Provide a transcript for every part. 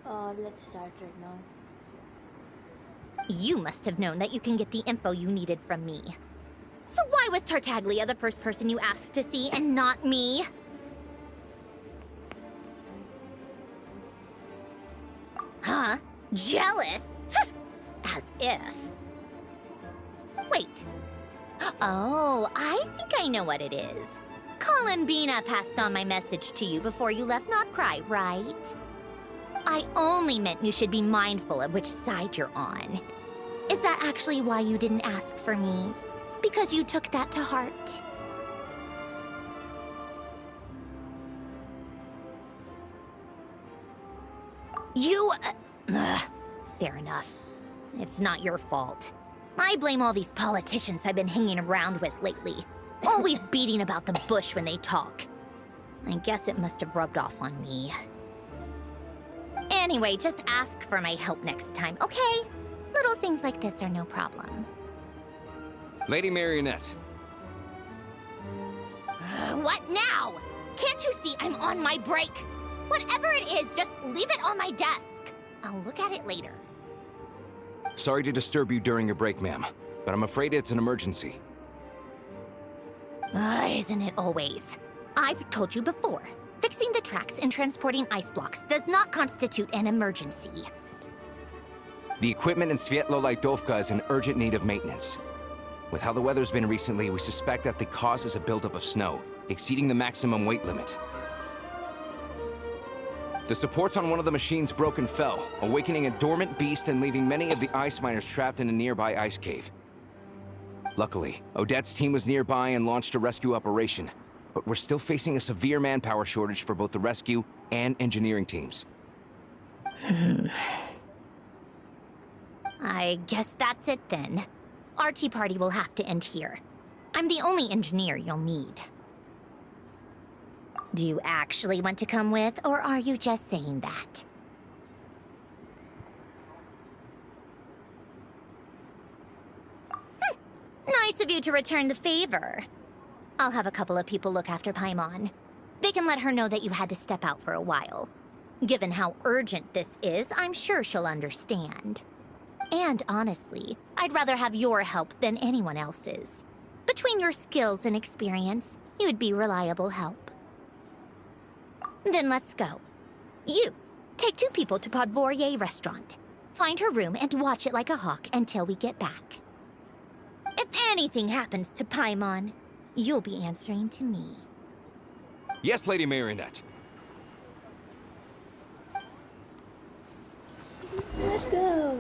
Let's start right now. You must have known that you can get the info you needed from me. So why was Tartaglia the first person you asked to see and not me? Huh? Jealous? As if. Wait. Oh, I think I know what it is. Columbina passed on my message to you before you left Notcry, right? I only meant you should be mindful of which side you're on. Is that actually why you didn't ask for me? Because you took that to heart? Fair enough. It's not your fault. I blame all these politicians I've been hanging around with lately. Always beating about the bush when they talk. I guess it must have rubbed off on me. Anyway, just ask for my help next time, okay? Little things like this are no problem. Lady Marionette. What now? Can't you see I'm on my break? Whatever it is, just leave it on my desk. I'll look at it later. Sorry to disturb you during your break, ma'am, but I'm afraid it's an emergency. Isn't it always? I've told you before, fixing the tracks and transporting ice blocks does not constitute an emergency. The equipment in Svietlolaitovka is in urgent need of maintenance. With how the weather's been recently, we suspect that the cause is a buildup of snow, exceeding the maximum weight limit. The supports on one of the machines broke and fell, awakening a dormant beast and leaving many of the ice miners trapped in a nearby ice cave. Luckily, Odette's team was nearby and launched a rescue operation, but we're still facing a severe manpower shortage for both the rescue and engineering teams. I guess that's it then. Our tea party will have to end here. I'm the only engineer you'll need. Do you actually want to come with, or are you just saying that? Nice of you to return the favor. I'll have a couple of people look after Paimon. They can let her know that you had to step out for a while. Given how urgent this is, I'm sure she'll understand. And honestly, I'd rather have your help than anyone else's. Between your skills and experience, you'd be reliable help. Then let's go. You, take 2 people to Podvorier restaurant. Find her room and watch it like a hawk until we get back. If anything happens to Paimon, you'll be answering to me. Yes, Lady Marionette. Let's go.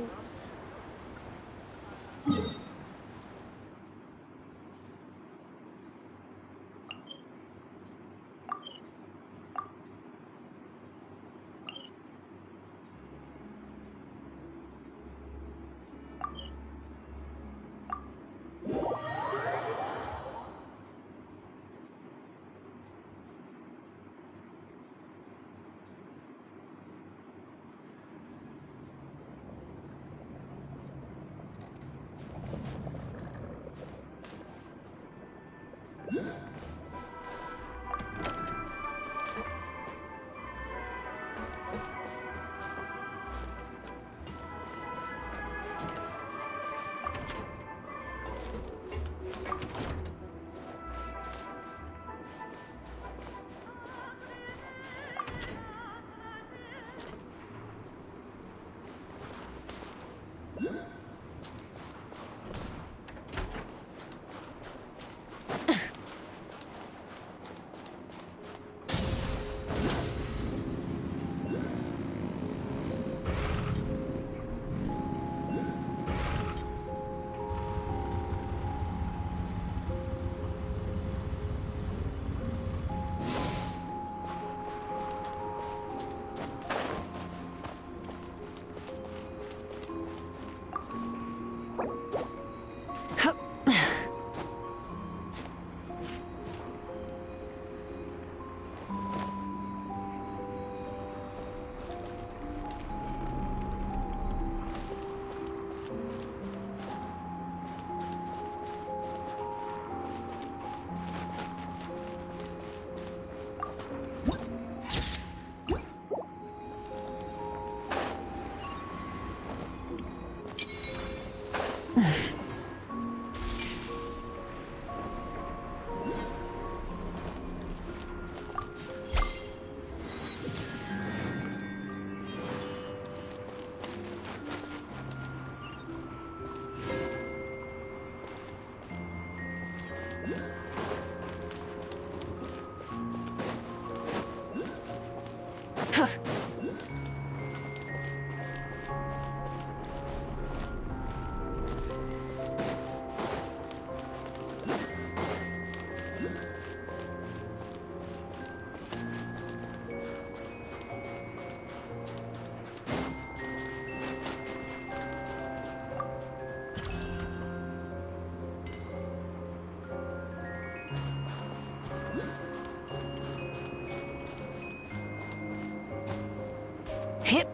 Hip.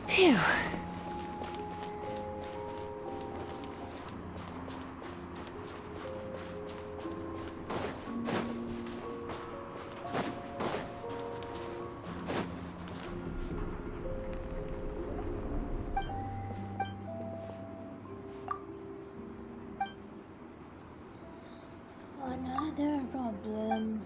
Phew. Another problem.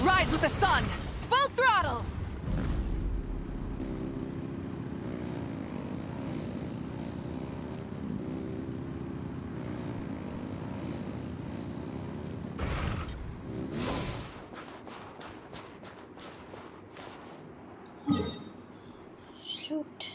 Rise with the sun! Full throttle! Shoot.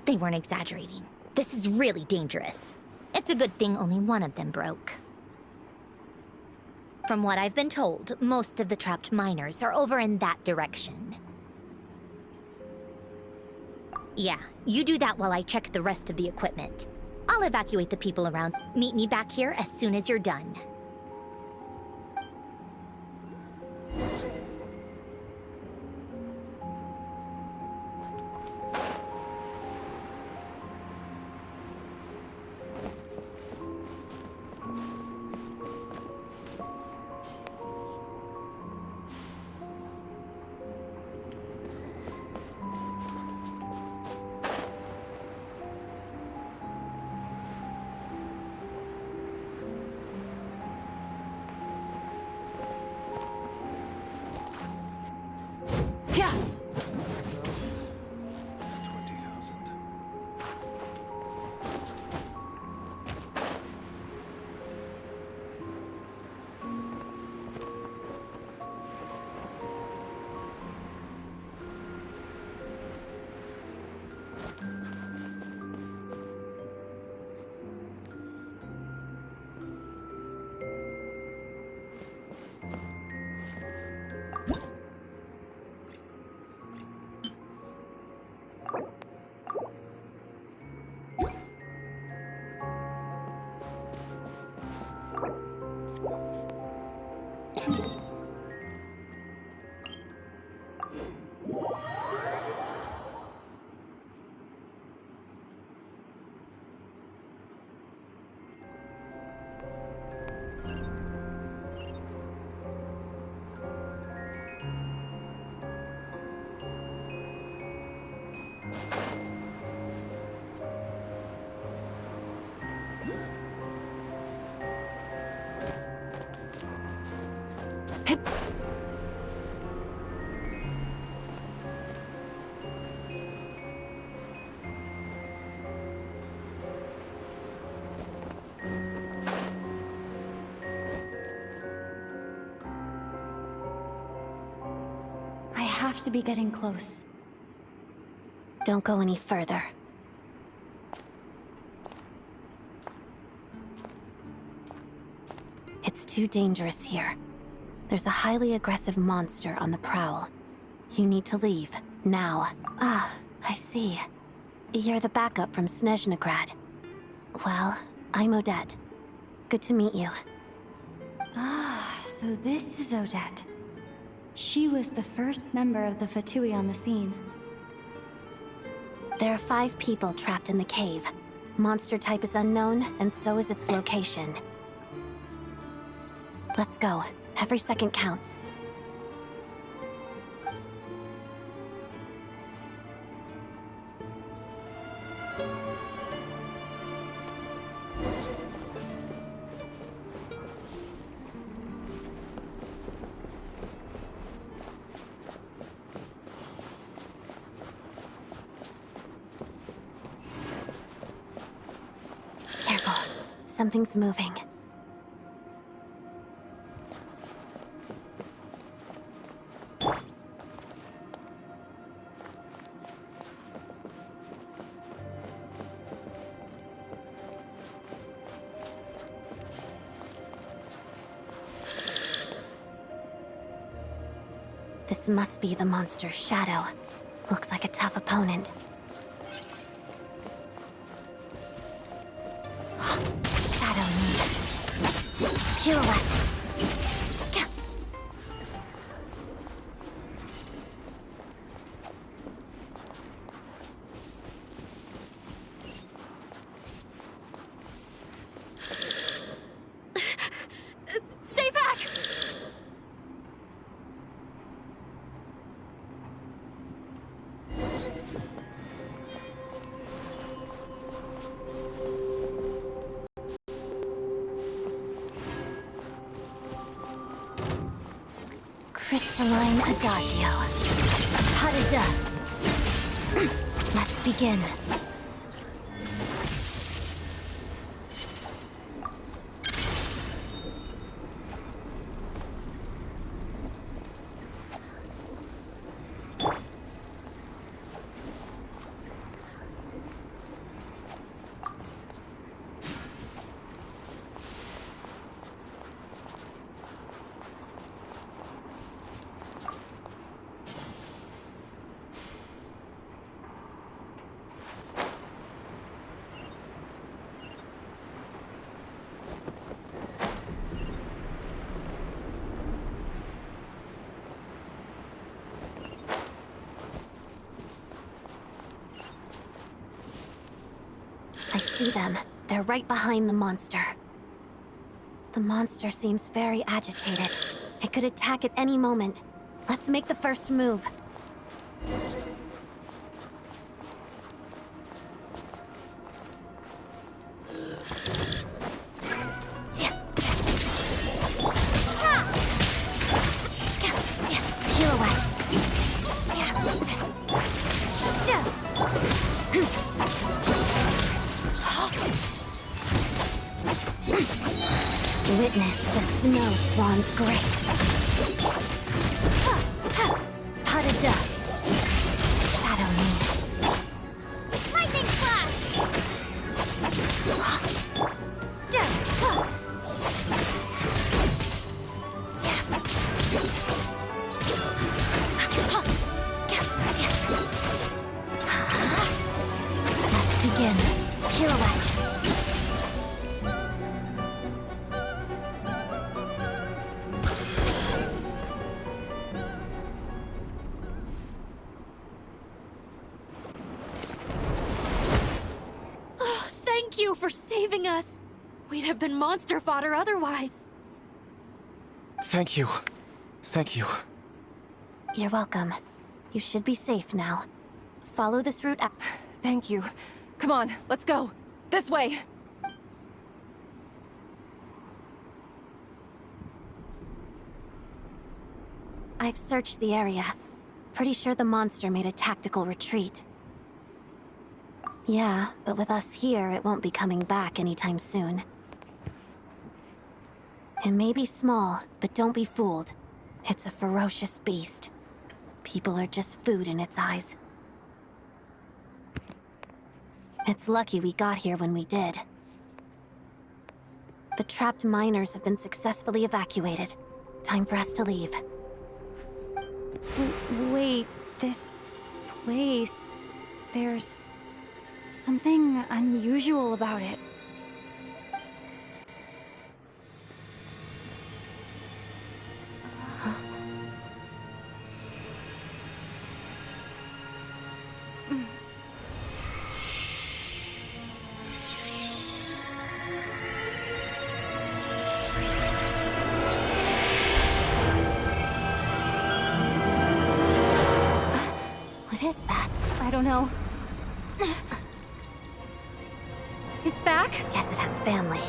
They weren't exaggerating. This is really dangerous. It's a good thing only one of them broke. From what I've been told, most of the trapped miners are over in that direction. Yeah, you do that while I check the rest of the equipment. I'll evacuate the people around. Meet me back here as soon as you're done. have to be getting close. Don't go any further. It's too dangerous here. There's a highly aggressive monster on the prowl. You need to leave, now. Ah, I see. You're the backup from Snezhnegrad. Well, I'm Odette. Good to meet you. Ah, so this is Odette. She was the first member of the Fatui on the scene. There are 5 people trapped in the cave. Monster type is unknown, and so is its location. Let's go. Every second counts. Careful. Something's moving. This must be the monster's shadow. Looks like a tough opponent. Shadow me. Pirouette. Stay back! Crystalline Adagio. Pas de deux. Let's begin. I see them. They're right behind the monster. The monster seems very agitated. It could attack at any moment. Let's make the first move. Witness the snow swan's grace. Pas de deux. Shadow me. Lightning flash! Let's begin. Pirouette. Thank you for saving us! We'd have been monster fodder otherwise. Thank you. Thank you. You're welcome. You should be safe now. Follow this route up. Thank you. Come on, let's go. This way. I've searched the area. Pretty sure the monster made a tactical retreat. Yeah, but with us here, it won't be coming back anytime soon. It may be small, but don't be fooled. It's a ferocious beast. People are just food in its eyes. It's lucky we got here when we did. The trapped miners have been successfully evacuated. Time for us to leave. Wait, this place... There's... something unusual about it. What is that? I don't know. It's back? Guess it has family.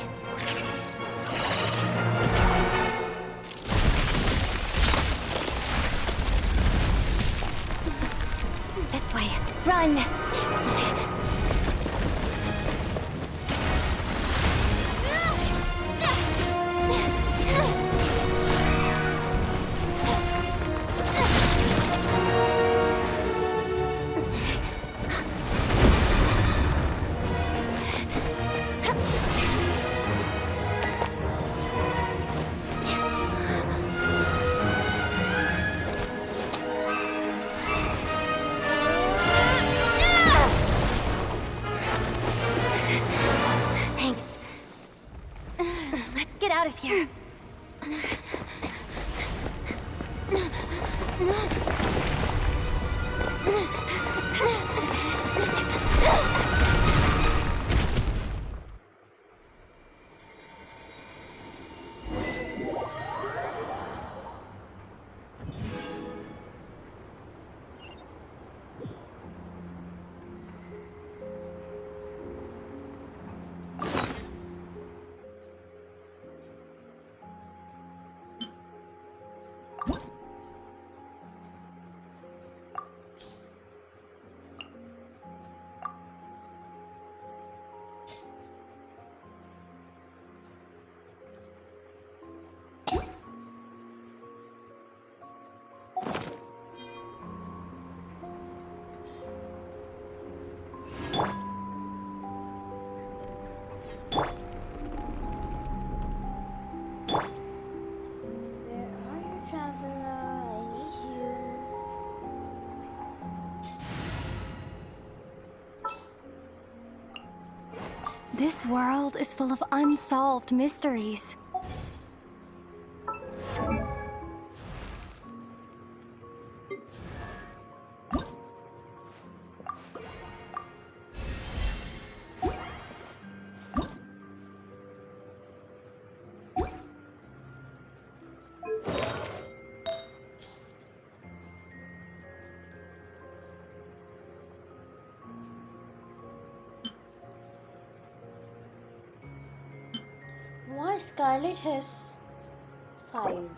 This way. Run! Thanks. Let's get out of here. Where are you, traveler? I need you. This world is full of unsolved mysteries. Why Scarlet has 5?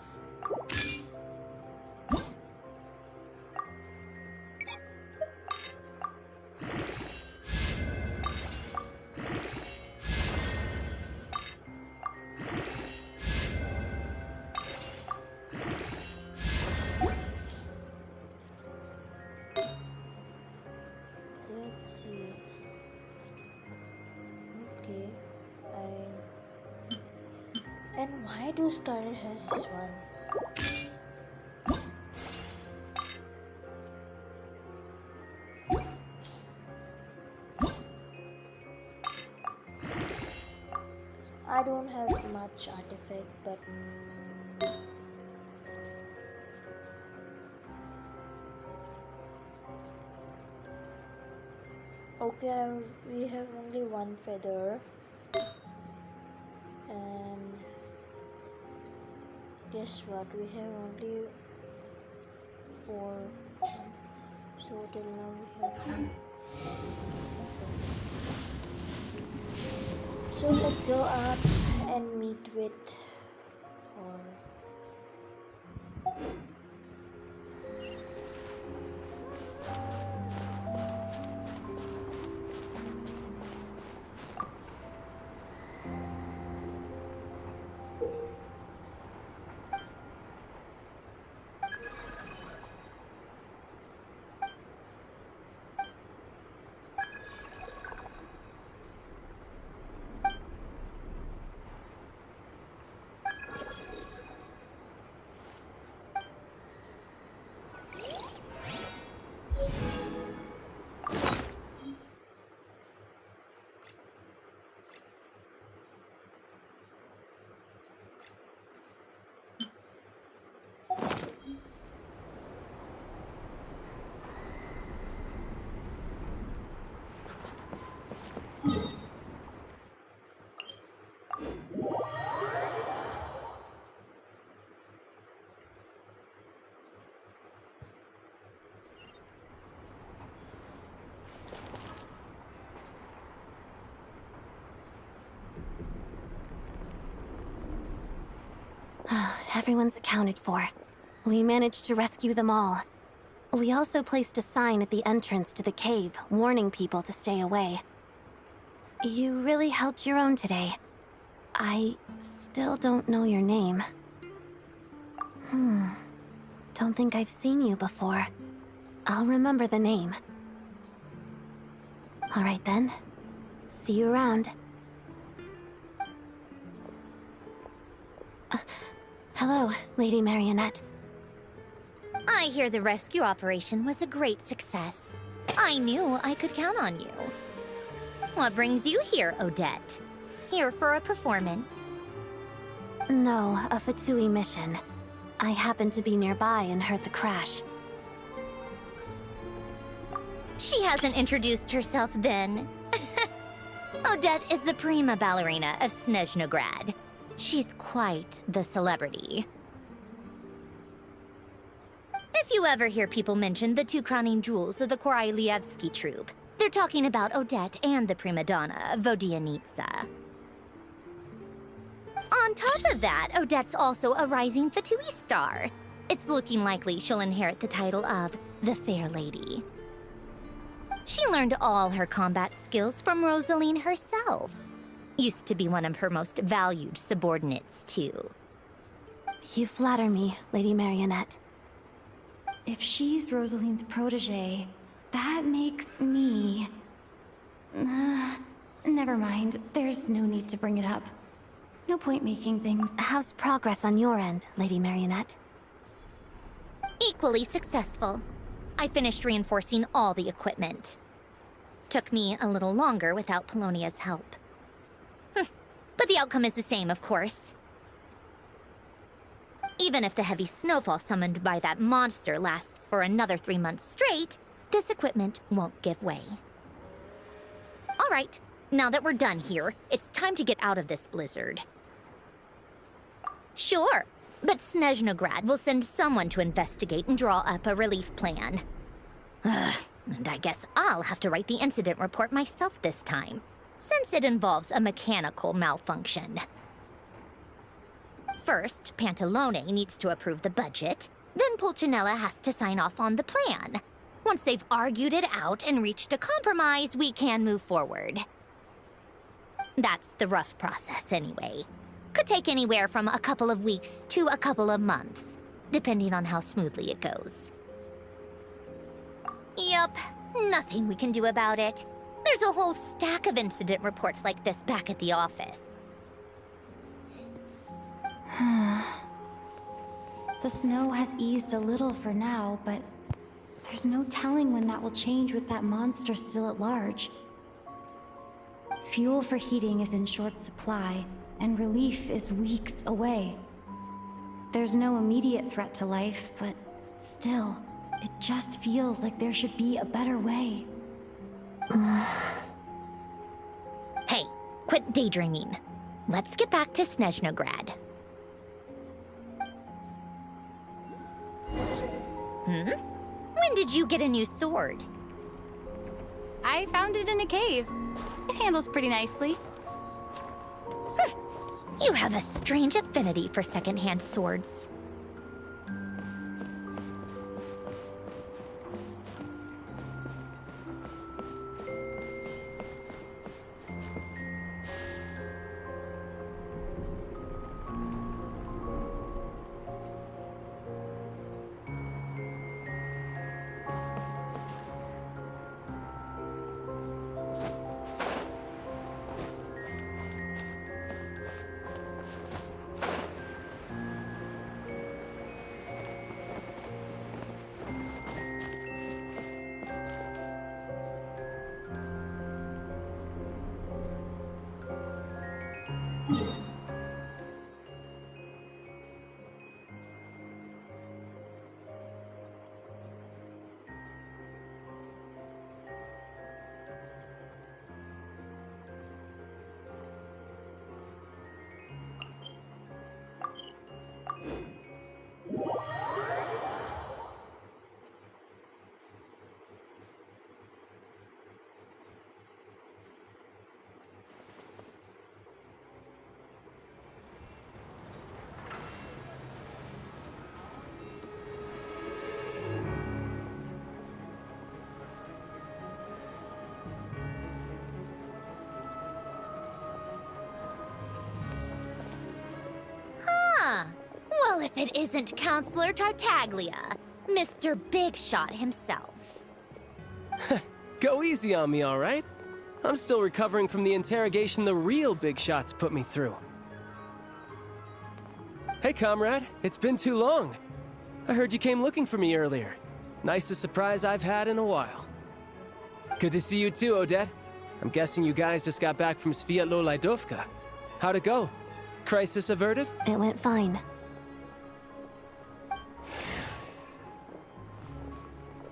Let's see. Okay, and why do Scarlet has this one? I don't have much artifact, but okay, we have only one feather, and guess what? We have only 4. So till now we have. So let's go up and meet with Hor. Everyone's accounted for. We managed to rescue them all. We also placed a sign at the entrance to the cave, warning people to stay away. You really held your own today. I still don't know your name. Don't think I've seen you before. I'll remember the name. All right then. See you around. Hello, Lady Marionette. I hear the rescue operation was a great success. I knew I could count on you. What brings you here, Odette? Here for a performance? No, a Fatui mission. I happened to be nearby and heard the crash. She hasn't introduced herself then. Odette is the prima ballerina of Snezhnograd. She's quite the celebrity. If you ever hear people mention the two crowning jewels of the Korailievsky troupe, they're talking about Odette and the prima donna, Vodyanitsa. On top of that, Odette's also a rising Fatui star. It's looking likely she'll inherit the title of the Fair Lady. She learned all her combat skills from Rosaline herself. Used to be one of her most valued subordinates, too. You flatter me, Lady Marionette. If she's Rosaline's protege, that makes me... never mind. There's no need to bring it up. No point making things. How's progress on your end, Lady Marionette? Equally successful. I finished reinforcing all the equipment. Took me a little longer without Polonia's help. But the outcome is the same, of course. Even if the heavy snowfall summoned by that monster lasts for another 3 months straight, this equipment won't give way. All right, now that we're done here, it's time to get out of this blizzard. Sure, but Snezhnograd will send someone to investigate and draw up a relief plan. And I guess I'll have to write the incident report myself this time, since it involves a mechanical malfunction. First, Pantalone needs to approve the budget, then Pulcinella has to sign off on the plan. Once they've argued it out and reached a compromise, we can move forward. That's the rough process anyway. Could take anywhere from a couple of weeks to a couple of months, depending on how smoothly it goes. Yup, nothing we can do about it. There's a whole stack of incident reports like this back at the office. The snow has eased a little for now, but there's no telling when that will change with that monster still at large. Fuel for heating is in short supply, and relief is weeks away. There's no immediate threat to life, but still, it just feels like there should be a better way. Hey, quit daydreaming. Let's get back to Snezhnograd. When did you get a new sword? I found it in a cave. It handles pretty nicely. You have a strange affinity for secondhand swords. if it isn't Counselor Tartaglia, Mr. Big Shot himself. Go easy on me, all right? I'm still recovering from the interrogation the real big shots put me through. Hey, comrade, it's been too long. I heard you came looking for me earlier. Nicest surprise I've had in a while. Good to see you too, Odette. I'm guessing you guys just got back from Sviatlo Laidovka. How'd it go? Crisis averted? It went fine.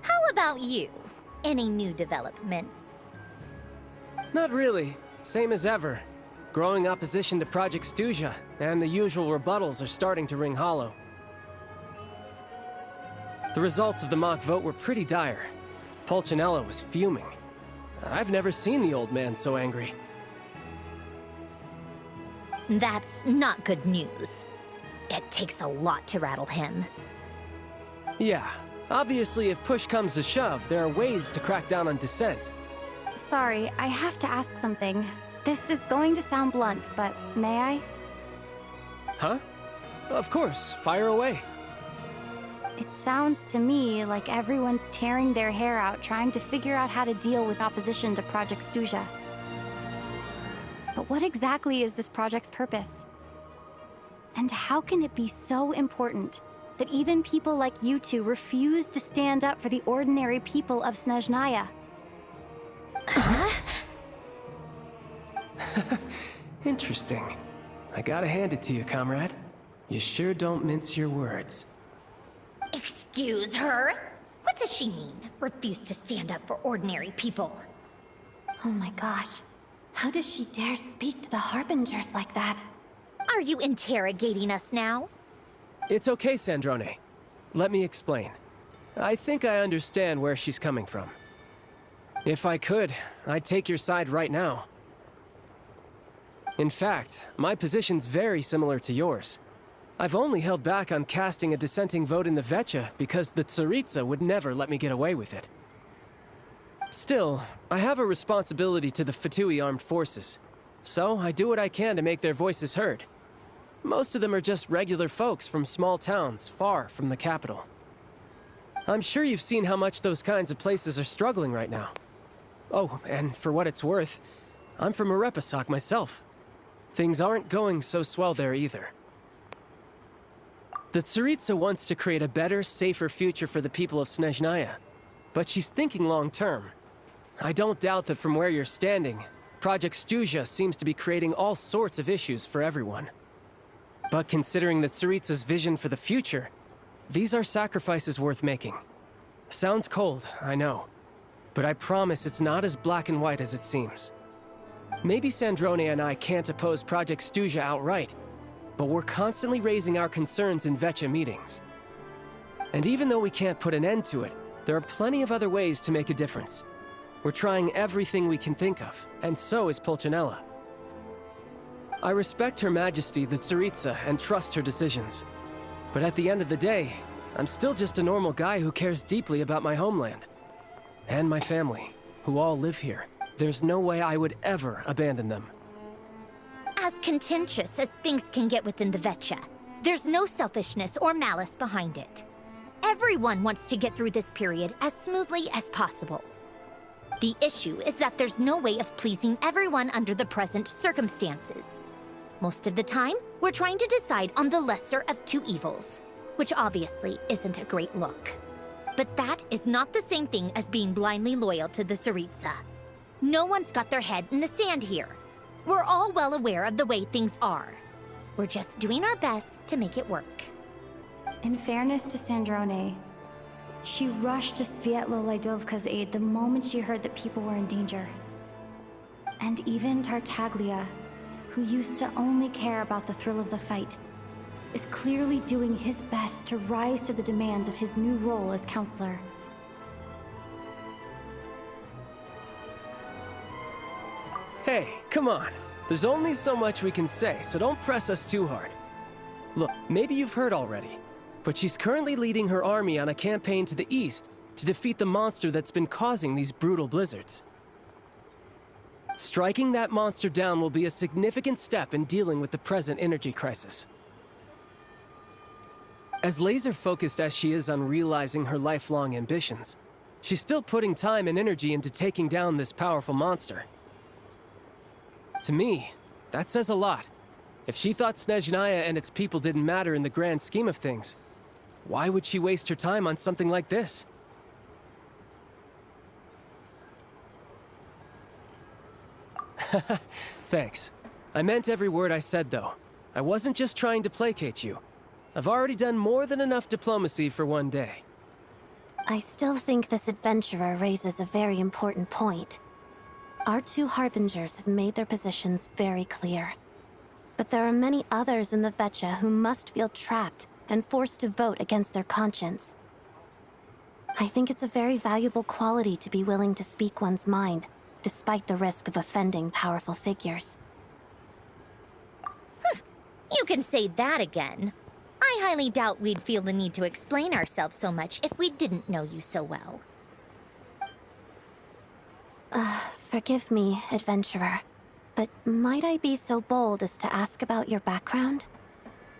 How about you? Any new developments? Not really. Same as ever. Growing opposition to Project Stuja, and the usual rebuttals are starting to ring hollow. The results of the mock vote were pretty dire. Pulcinella was fuming. I've never seen the old man so angry. That's not good news. It takes a lot to rattle him. Yeah, obviously if push comes to shove, there are ways to crack down on dissent. Sorry, I have to ask something. This is going to sound blunt, but may I? Huh? Of course, fire away. It sounds to me like everyone's tearing their hair out trying to figure out how to deal with opposition to Project Stuja. But what exactly is this project's purpose? And how can it be so important that even people like you two refuse to stand up for the ordinary people of Snezhnaya? Interesting. I gotta hand it to you, comrade. You sure don't mince your words. Excuse her? What does she mean? Refuse to stand up for ordinary people? Oh my gosh. How does she dare speak to the Harbingers like that? Are you interrogating us now? It's okay, Sandrone. Let me explain. I think I understand where she's coming from. If I could, I'd take your side right now. In fact, my position's very similar to yours. I've only held back on casting a dissenting vote in the Vecha because the Tsaritsa would never let me get away with it. Still, I have a responsibility to the Fatui armed forces, so I do what I can to make their voices heard. Most of them are just regular folks from small towns far from the capital. I'm sure you've seen how much those kinds of places are struggling right now. Oh, and for what it's worth, I'm from Arepasak myself. Things aren't going so swell there either. The Tsaritsa wants to create a better, safer future for the people of Snezhnaya, but she's thinking long-term. I don't doubt that from where you're standing, Project Stuja seems to be creating all sorts of issues for everyone. But considering the Tsaritsa's vision for the future, these are sacrifices worth making. Sounds cold, I know, but I promise it's not as black and white as it seems. Maybe Sandrone and I can't oppose Project Stuja outright, but we're constantly raising our concerns in Vecha meetings. And even though we can't put an end to it, there are plenty of other ways to make a difference. We're trying everything we can think of, and so is Pulcinella. I respect Her Majesty, the Tsaritsa, and trust her decisions. But at the end of the day, I'm still just a normal guy who cares deeply about my homeland. And my family, who all live here. There's no way I would ever abandon them. As contentious as things can get within the Vecha, there's no selfishness or malice behind it. Everyone wants to get through this period as smoothly as possible. The issue is that there's no way of pleasing everyone under the present circumstances. Most of the time, we're trying to decide on the lesser of two evils, which obviously isn't a great look. But that is not the same thing as being blindly loyal to the Tsaritsa. No one's got their head in the sand here. We're all well aware of the way things are. We're just doing our best to make it work. In fairness to Sandrone, she rushed to Sviatlo Laidovka's aid the moment she heard that people were in danger. And even Tartaglia, who used to only care about the thrill of the fight, is clearly doing his best to rise to the demands of his new role as counselor. Hey, come on. There's only so much we can say, so don't press us too hard. Look, maybe you've heard already, but she's currently leading her army on a campaign to the east to defeat the monster that's been causing these brutal blizzards. Striking that monster down will be a significant step in dealing with the present energy crisis. As laser-focused as she is on realizing her lifelong ambitions, she's still putting time and energy into taking down this powerful monster. To me, that says a lot. If she thought Snezhnaya and its people didn't matter in the grand scheme of things, why would she waste her time on something like this? Thanks. I meant every word I said, though. I wasn't just trying to placate you. I've already done more than enough diplomacy for one day. I still think this adventurer raises a very important point. Our two harbingers have made their positions very clear. But there are many others in the Vetcha who must feel trapped and forced to vote against their conscience. I think it's a very valuable quality to be willing to speak one's mind, despite the risk of offending powerful figures. You can say that again. I highly doubt we'd feel the need to explain ourselves so much if we didn't know you so well. Forgive me, adventurer, but might I be so bold as to ask about your background?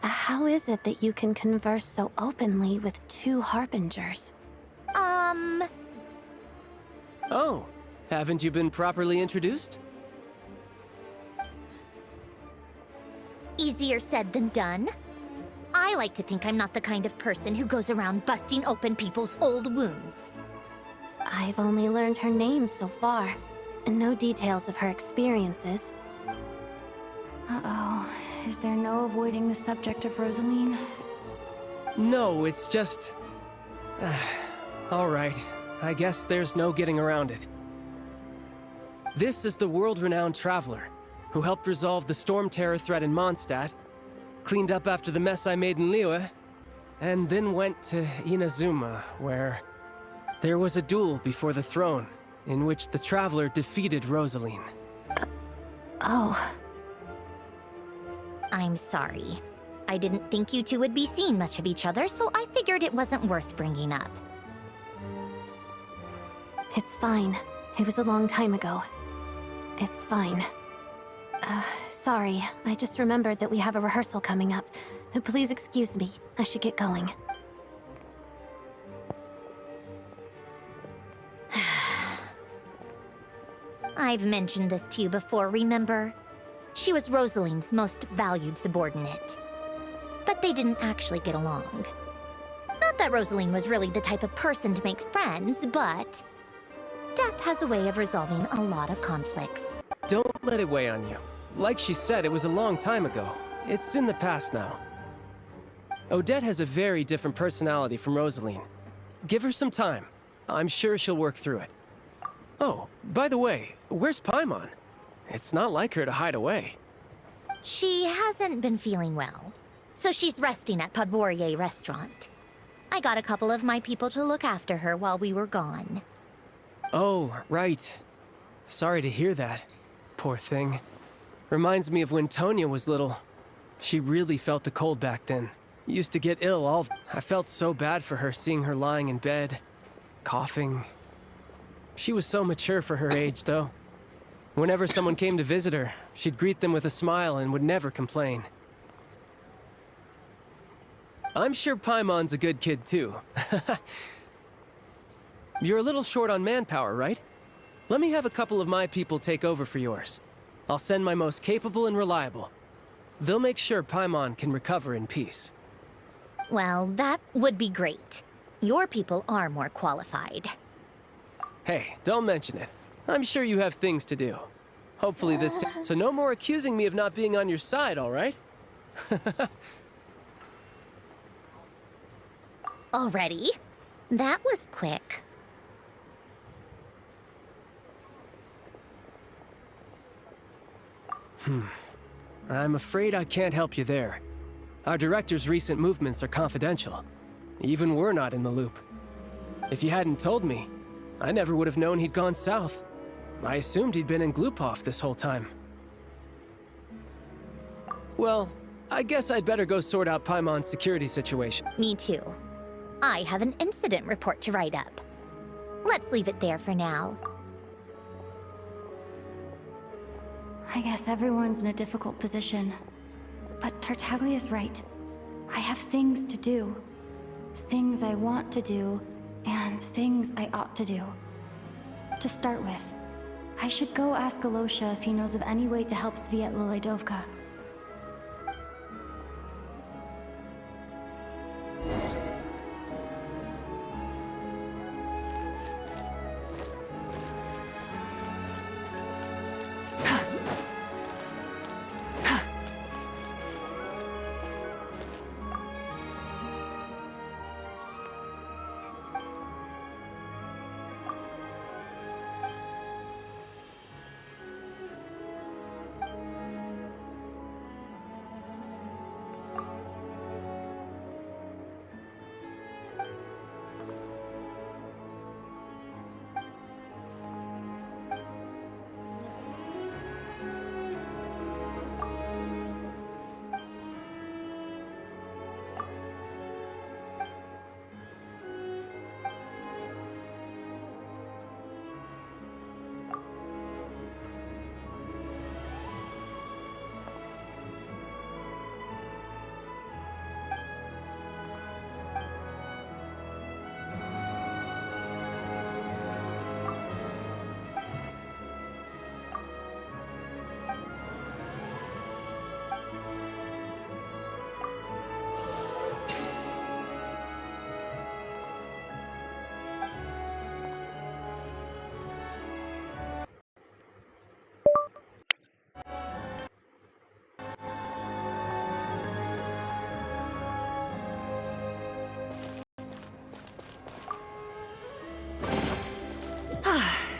How is it that you can converse so openly with two harbingers? Oh, haven't you been properly introduced? Easier said than done. I like to think I'm not the kind of person who goes around busting open people's old wounds. I've only learned her name so far, and no details of her experiences. Uh-oh. Is there no avoiding the subject of Rosaline? No, it's just... all right. I guess there's no getting around it. This is the world-renowned traveler, who helped resolve the storm terror threat in Mondstadt, cleaned up after the mess I made in Liyue, and then went to Inazuma, where there was a duel before the throne, in which the traveler defeated Rosaline. Oh. I'm sorry. I didn't think you two would be seeing much of each other, so I figured it wasn't worth bringing up. It's fine. It was a long time ago. It's fine. Sorry. I just remembered that we have a rehearsal coming up. Please excuse me. I should get going. I've mentioned this to you before, remember? She was Rosaline's most valued subordinate. But they didn't actually get along. Not that Rosaline was really the type of person to make friends, but death has a way of resolving a lot of conflicts. Don't let it weigh on you. Like she said, it was a long time ago. It's in the past now. Odette has a very different personality from Rosaline. Give her some time. I'm sure she'll work through it. Oh, by the way, where's Paimon? It's not like her to hide away. She hasn't been feeling well, so she's resting at Podvorier Restaurant. I got a couple of my people to look after her while we were gone. Oh, right. Sorry to hear that. Poor thing. Reminds me of when Tonya was little. She really felt the cold back then. Used to get ill all... I felt so bad for her seeing her lying in bed, coughing. She was so mature for her age, though. Whenever someone came to visit her, she'd greet them with a smile and would never complain. I'm sure Paimon's a good kid, too. You're a little short on manpower, right? Let me have a couple of my people take over for yours. I'll send my most capable and reliable. They'll make sure Paimon can recover in peace. Well, that would be great. Your people are more qualified. Hey, don't mention it. I'm sure you have things to do. Hopefully this time. So no more accusing me of not being on your side, all right? Already? That was quick. I'm afraid I can't help you there. Our director's recent movements are confidential. Even we're not in the loop. If you hadn't told me, I never would have known he'd gone south. I assumed he'd been in Glupov this whole time. Well, I guess I'd better go sort out Paimon's security situation. Me too. I have an incident report to write up. Let's leave it there for now. I guess everyone's in a difficult position. But Tartaglia's right. I have things to do. things I want to do, and things I ought to do. To start with, I should go ask Alosha if he knows of any way to help Sviatlila Dovka.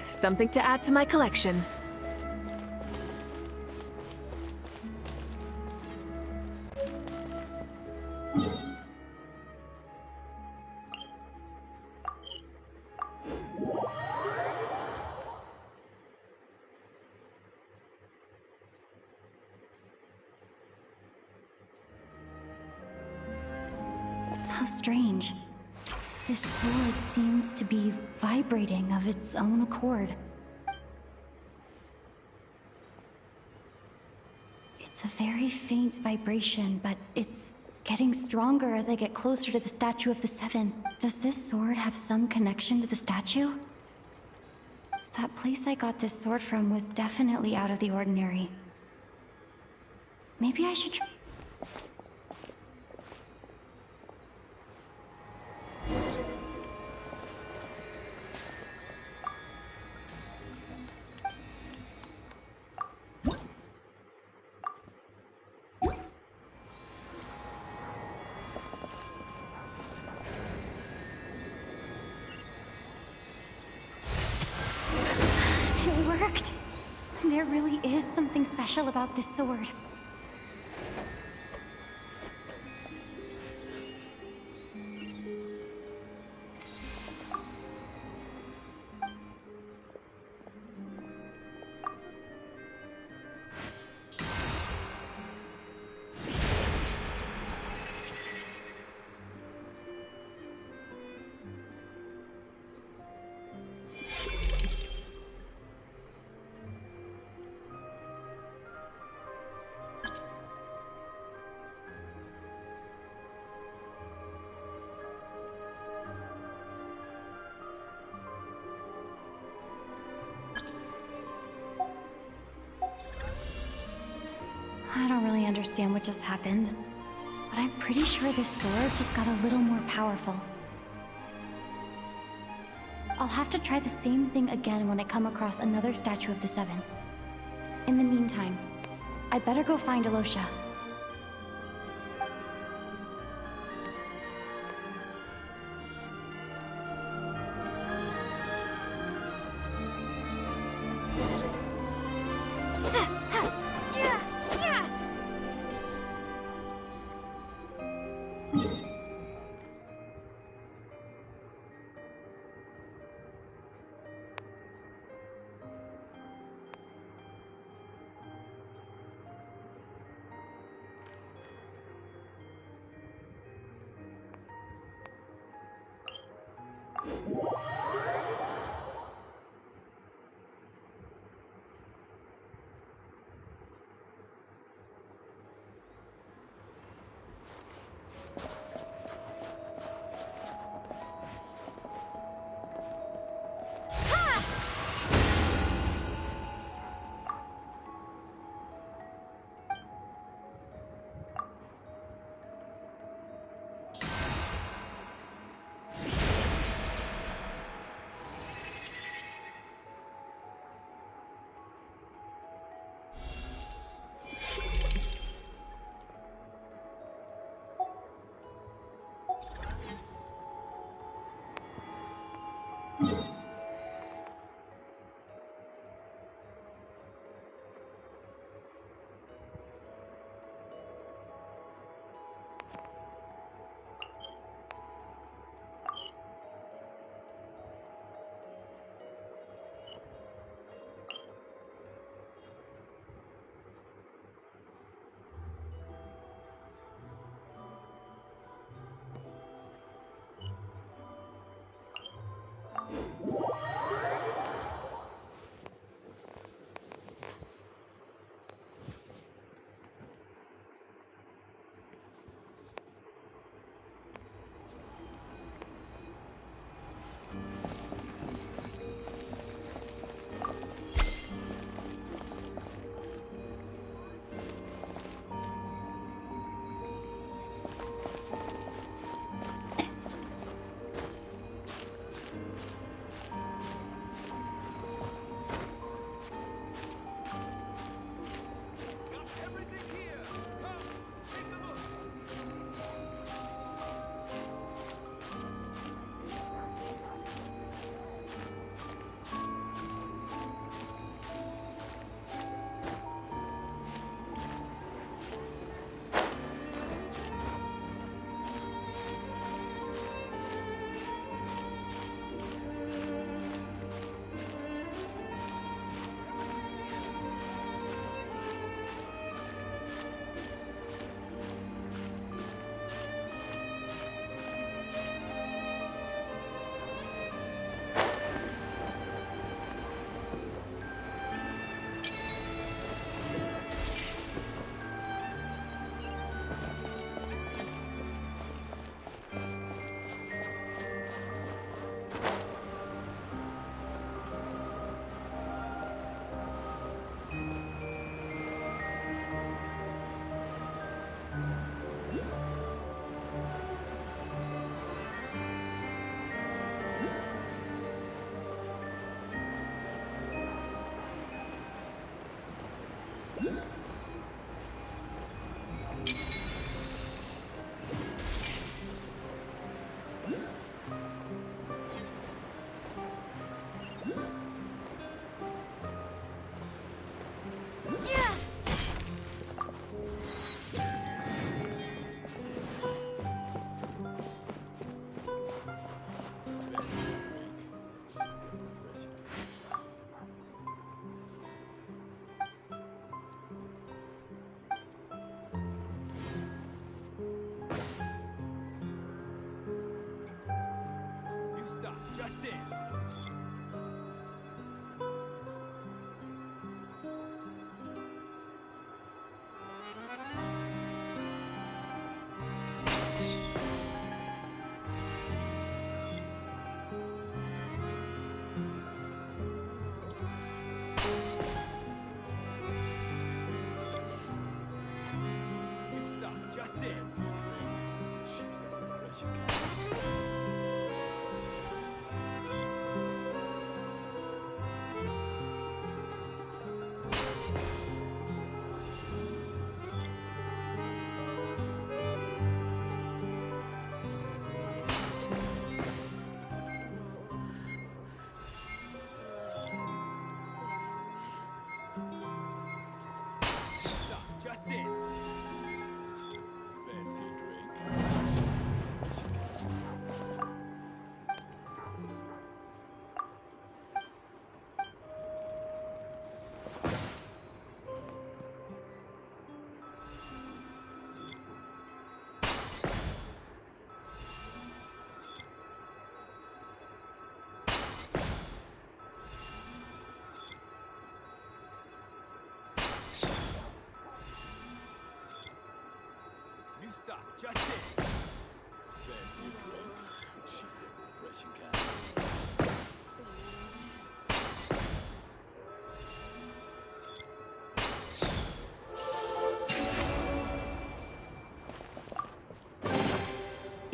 Something to add to my collection. How strange. This sword seems to be vibrating of its own accord. It's a very faint vibration, but it's getting stronger as I get closer to the Statue of the Seven. Does this sword have some connection to the statue? That place I got this sword from was definitely out of the ordinary. Maybe I should try. It worked! There really is something special about this sword. I don't really understand what just happened, but I'm pretty sure this sword just got a little more powerful. I'll have to try the same thing again when I come across another Statue of the Seven. In the meantime, I better go find Alosha.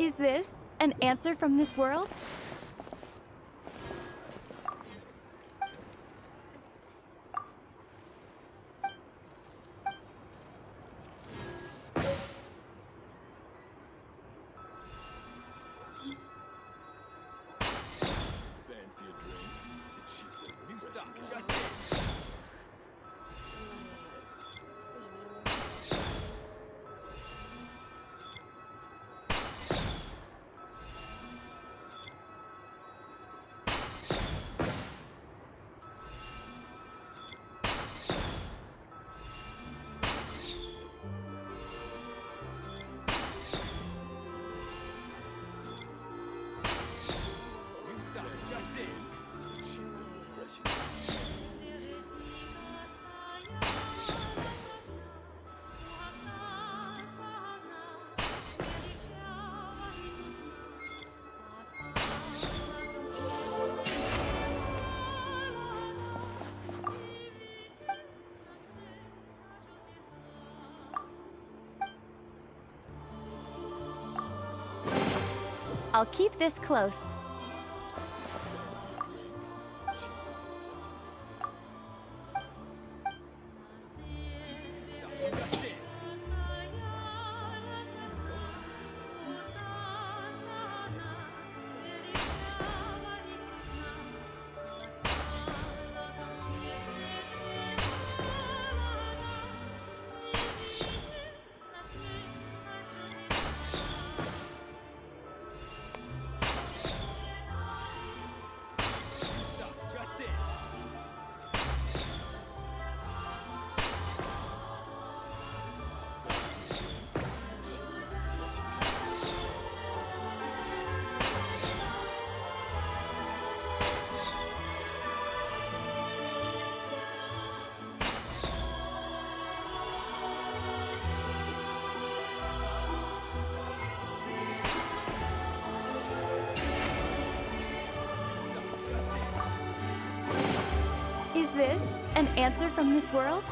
Is this an answer from this world? I'll keep this close. Is this an answer from this world?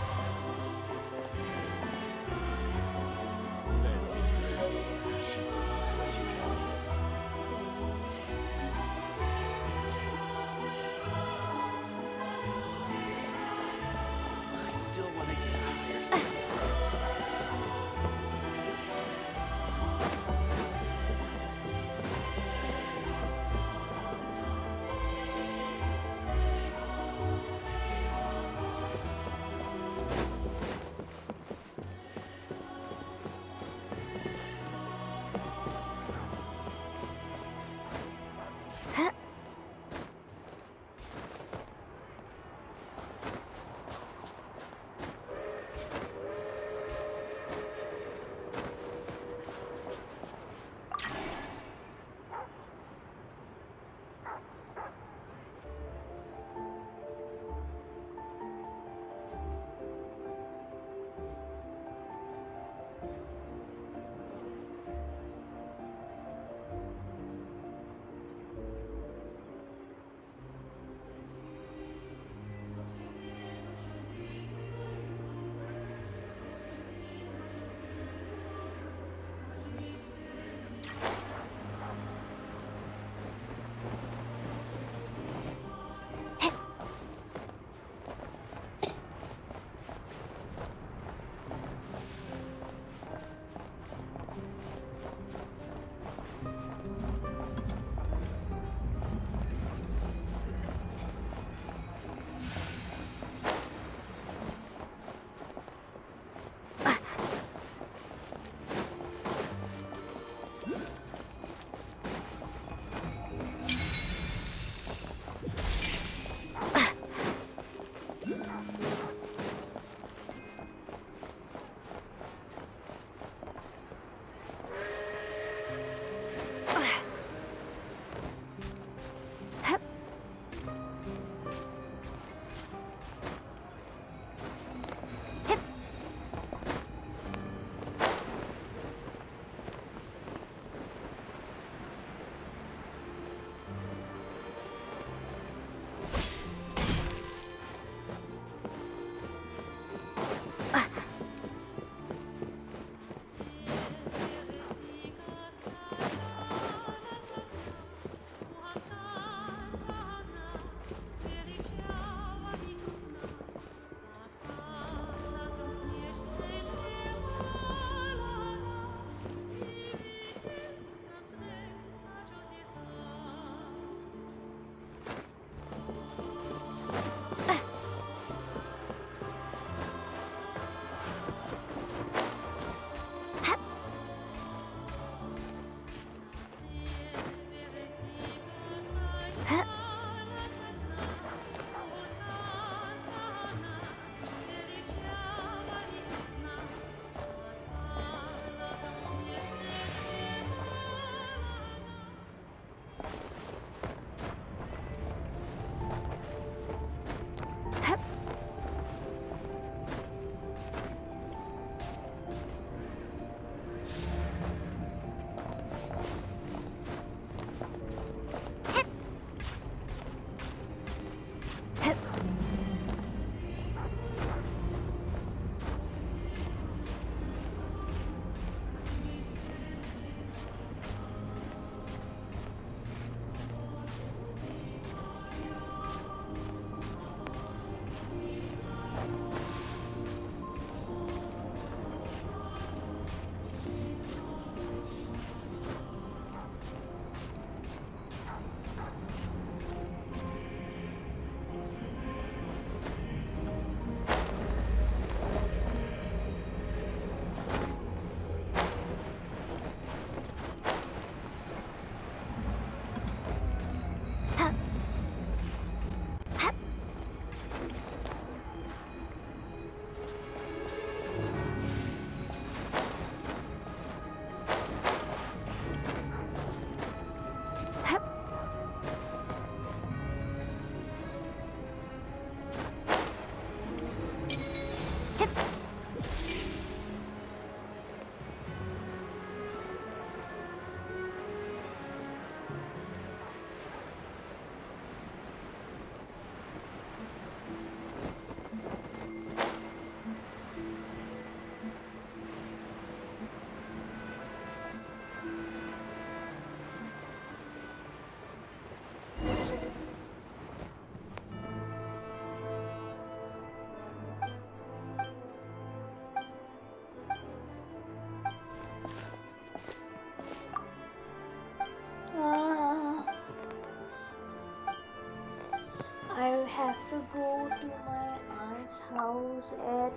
I have to go to my aunt's house at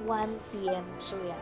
1 p.m. So yeah.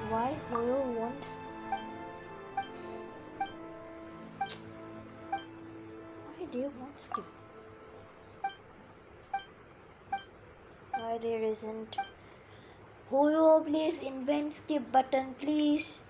Why Hoyo won't? Why they won't skip? Why there isn't Hoyo, please invent skip button, please.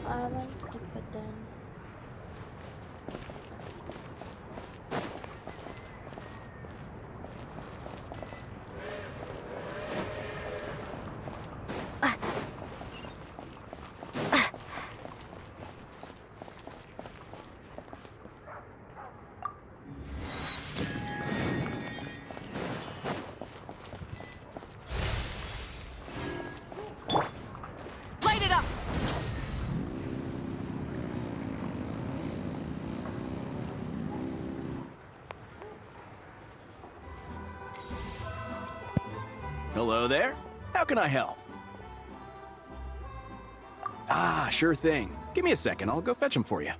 I want skip button. Light it up! Hello there. How can I help? Ah, sure thing. Give me a second. I'll go fetch them for you.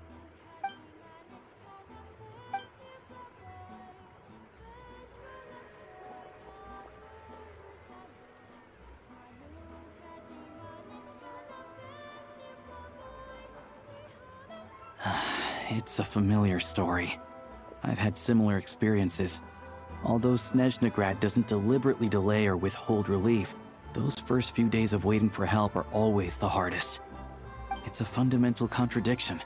It's a familiar story. I've had similar experiences. Although Snezhnegrad doesn't deliberately delay or withhold relief, those first few days of waiting for help are always the hardest. It's a fundamental contradiction.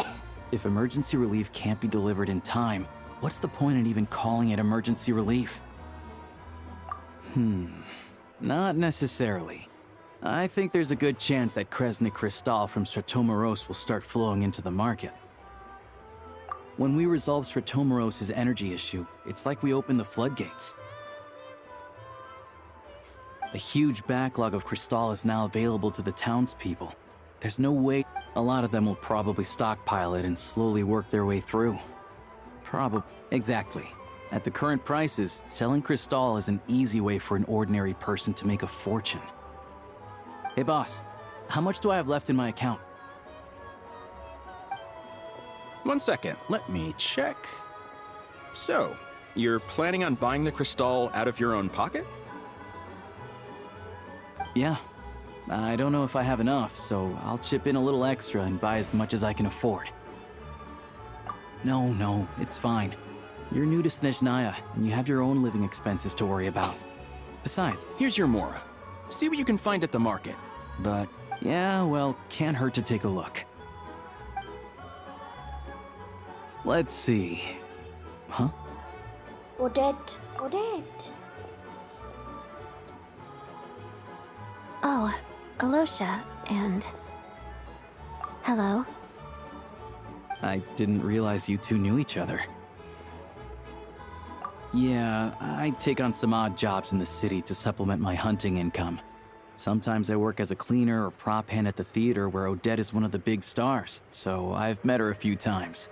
If emergency relief can't be delivered in time, what's the point in even calling it emergency relief? Not necessarily. I think there's a good chance that Krasny Kristal from Stratomoros will start flowing into the market. When we resolve Stratomoros' energy issue, it's like we open the floodgates. A huge backlog of Kristal is now available to the townspeople. There's no way. A lot of them will probably stockpile it and slowly work their way through. Exactly. At the current prices, selling Kristal is an easy way for an ordinary person to make a fortune. Hey boss, how much do I have left in my account? 1 second. Let me check. So, you're planning on buying the Kristal out of your own pocket? Yeah. I don't know if I have enough, so I'll chip in a little extra and buy as much as I can afford. No, it's fine. You're new to Snezhnaya, and you have your own living expenses to worry about. Besides, Here's your Mora. See what you can find at the market. But yeah, well, can't hurt to take a look. Let's see. Huh? Odette. Oh, Alosha, and... Hello? I didn't realize you two knew each other. Yeah, I take on some odd jobs in the city to supplement my hunting income. Sometimes I work as a cleaner or prop hand at the theater where Odette is one of the big stars, so I've met her a few times.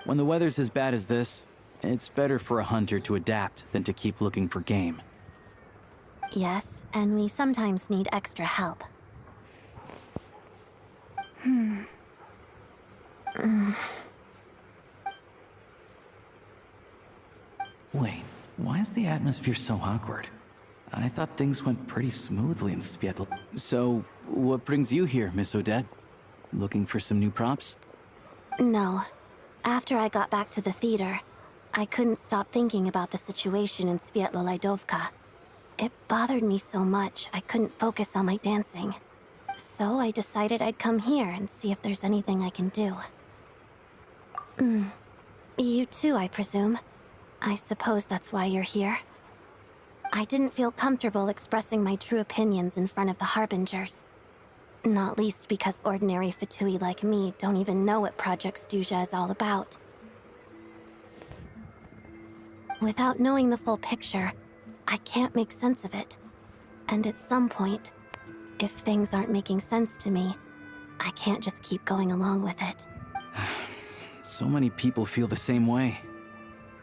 When the weather's as bad as this, it's better for a hunter to adapt than to keep looking for game. Yes, and we sometimes need extra help. Wait, why is the atmosphere so awkward? I thought things went pretty smoothly in Svietl. So, what brings you here, Miss Odette? Looking for some new props? No. After I got back to the theater, I couldn't stop thinking about the situation in Svietlolaidovka. It bothered me so much, I couldn't focus on my dancing. So I decided I'd come here and see if there's anything I can do. You too, I presume. I suppose that's why you're here. I didn't feel comfortable expressing my true opinions in front of the Harbingers. Not least because ordinary Fatui like me don't even know what Project Stuja is all about. Without knowing the full picture, I can't make sense of it. And at some point, if things aren't making sense to me, I can't just keep going along with it. So many people feel the same way.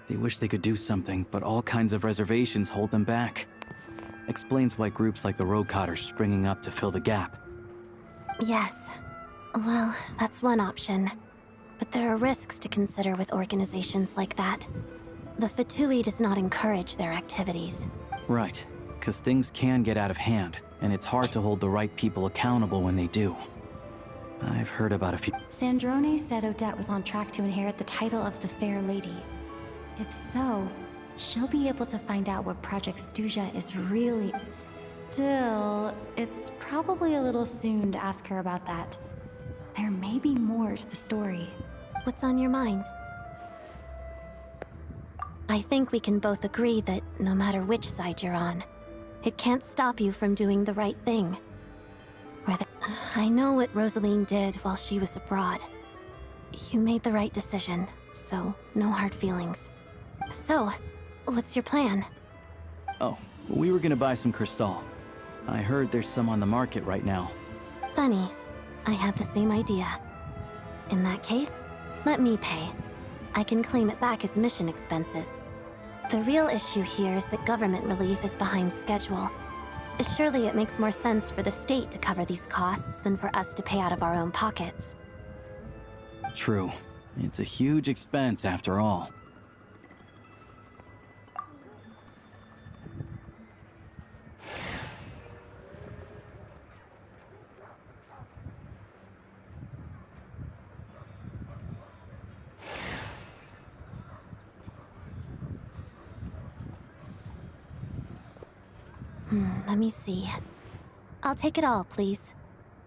They wish they could do something, but all kinds of reservations hold them back. Explains why groups like the Rokot are springing up to fill the gap. Yes. Well, that's one option. But there are risks to consider with organizations like that. The Fatui does not encourage their activities. Right, because things can get out of hand, and it's hard to hold the right people accountable when they do. I've heard about a few. Sandrone said Odette was on track to inherit the title of the Fair Lady. If so, she'll be able to find out what Project Stuja is really... Still, it's probably a little soon to ask her about that. There may be more to the story. What's on your mind? I think we can both agree that no matter which side you're on, it can't stop you from doing the right thing. I know what Rosaline did while she was abroad. You made the right decision, so no hard feelings. So, what's your plan? Oh, we were gonna buy some Cristal. I heard there's some on the market right now. Funny. I had the same idea. In that case, let me pay. I can claim it back as mission expenses. The real issue here is that government relief is behind schedule. Surely it makes more sense for the state to cover these costs than for us to pay out of our own pockets. True. It's a huge expense after all. Let me see. I'll take it all, please.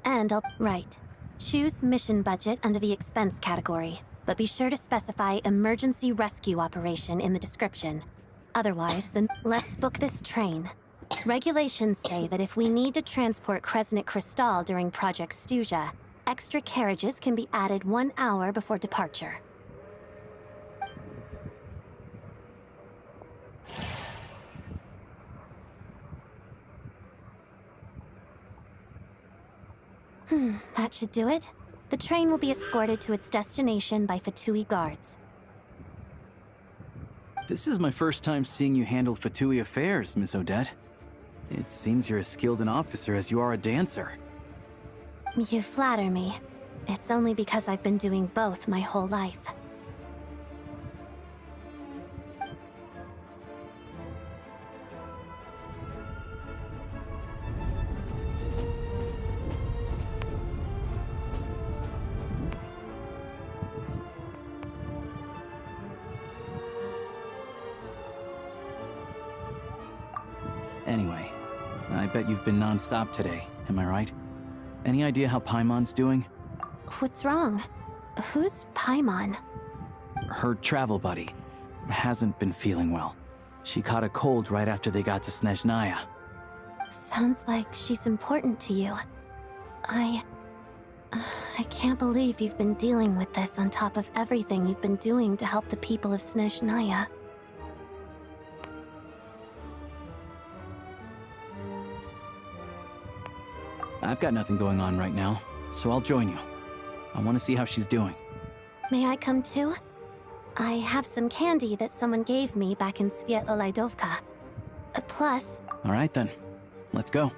And right. Choose mission budget under the expense category, but be sure to specify emergency rescue operation in the description. Otherwise, then let's book this train. Regulations say that if we need to transport Kresnik Cristal during Project Stuja, extra carriages can be added 1 hour before departure. That should do it. The train will be escorted to its destination by Fatui guards. This is my first time seeing you handle Fatui affairs, Miss Odette. It seems you're as skilled an officer as you are a dancer. You flatter me. It's only because I've been doing both my whole life. Anyway, I bet you've been non-stop today, am I right? Any idea how Paimon's doing? What's wrong? Who's Paimon? Her travel buddy hasn't been feeling well. She caught a cold right after they got to Snezhnaya. Sounds like she's important to you. I can't believe you've been dealing with this on top of everything you've been doing to help the people of Snezhnaya. I've got nothing going on right now, so I'll join you. I want to see how she's doing. May I come too? I have some candy that someone gave me back in Svietlo-Laidovka. Plus... All right then, let's go.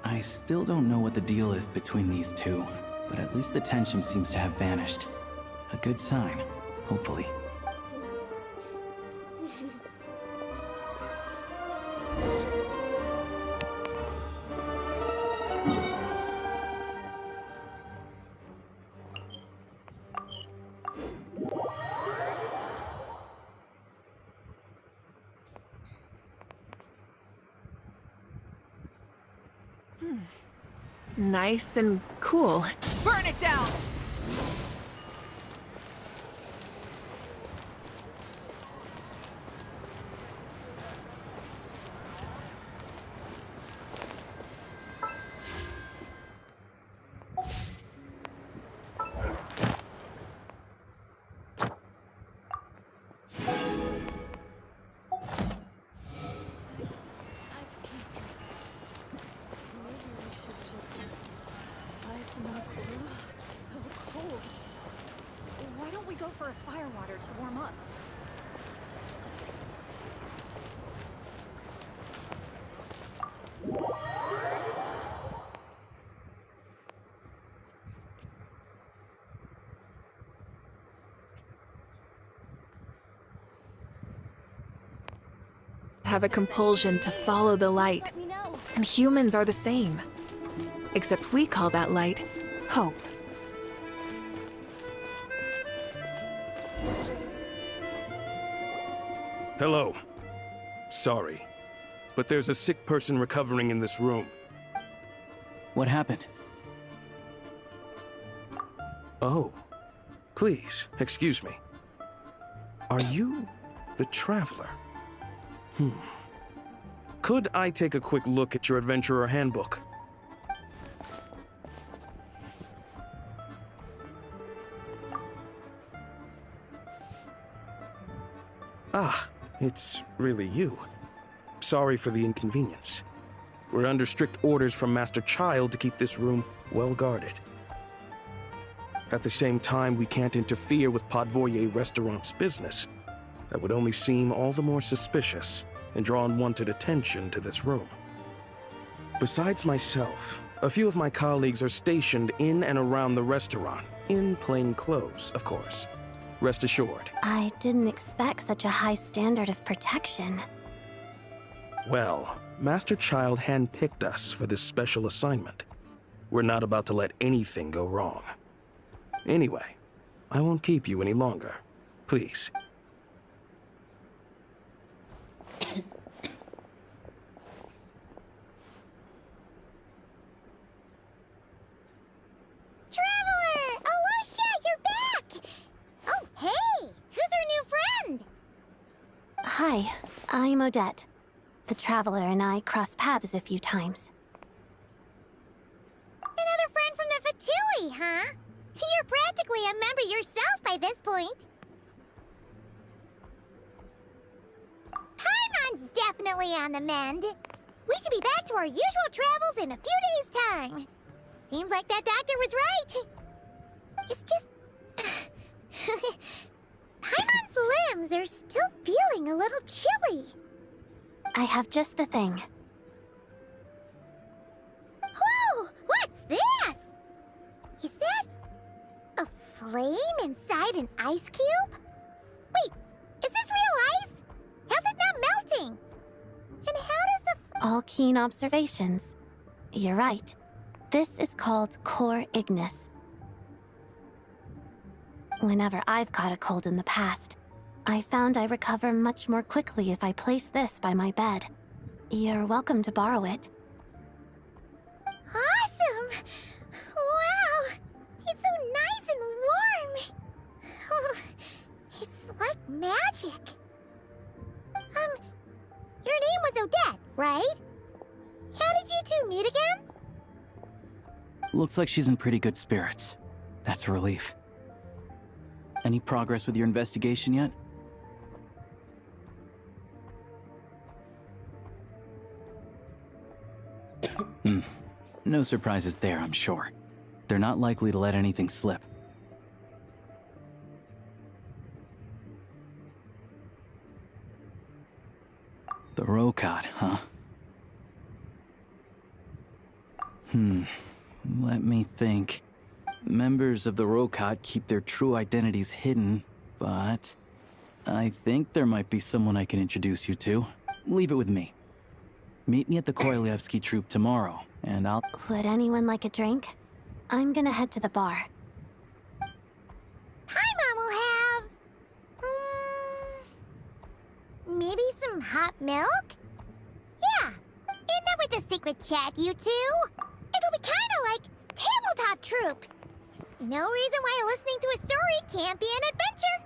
I still don't know what the deal is between these two, but at least the tension seems to have vanished. A good sign, hopefully. Nice and cool. Burn it down! Why don't we go for a fire water to warm up? Have a compulsion to follow the light. And humans are the same. Except we call that light hope. Hello. Sorry, but there's a sick person recovering in this room. What happened? Oh, please, excuse me. Are you the Traveler? Could I take a quick look at your Adventurer Handbook? Ah, it's really you. Sorry for the inconvenience. We're under strict orders from Master Child to keep this room well guarded. At the same time, we can't interfere with Podvoye Restaurant's business. That would only seem all the more suspicious and draw unwanted attention to this room. Besides myself, a few of my colleagues are stationed in and around the restaurant, in plain clothes, of course. Rest assured. I didn't expect such a high standard of protection. Well, Master Child handpicked us for this special assignment. We're not about to let anything go wrong. Anyway, I won't keep you any longer. Please. Traveler! Alosha, you're back! Oh, hey! Who's our new friend? Hi, I'm Odette. The Traveler and I crossed paths a few times. Another friend from the Fatui, huh? You're practically a member yourself by this point. Paimon's definitely on the mend. We should be back to our usual travels in a few days' time. Seems like that doctor was right. It's just... Paimon's limbs are still feeling a little chilly. I have just the thing. Whoa! What's this? Is that a flame inside an ice cube? Wait, is this real ice? How's it not melting? And how does the... All keen observations. You're right. This is called Cor Ignis. Whenever I've caught a cold in the past, I found I recover much more quickly if I place this by my bed. You're welcome to borrow it. Awesome! Wow! It's so nice and warm! Oh, it's like magic. Your name was Odette, right? How did you two meet again? Looks like she's in pretty good spirits. That's a relief. Any progress with your investigation yet? No surprises there, I'm sure. They're not likely to let anything slip. The Rokad, huh? Let me think. Members of the Rokad keep their true identities hidden, but I think there might be someone I can introduce you to. Leave it with me. Meet me at the Koilevsky Troop tomorrow, and I'll... Would anyone like a drink? I'm gonna head to the bar. Paimon will have... maybe some hot milk? Yeah, enough with the secret chat, you two. It'll be kinda like Tabletop Troop. No reason why listening to a story can't be an adventure.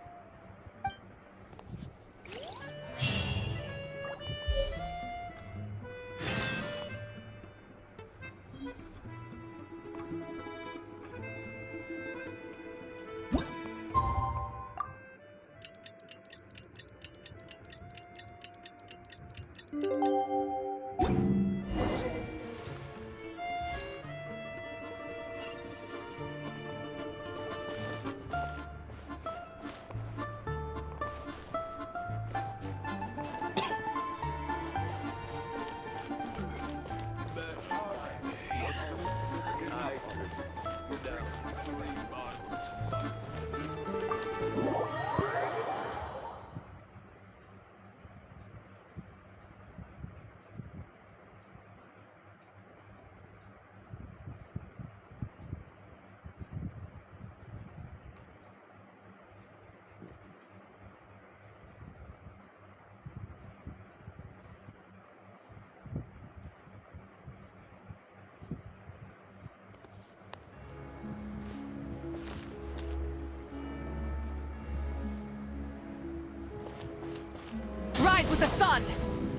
Rise with the sun!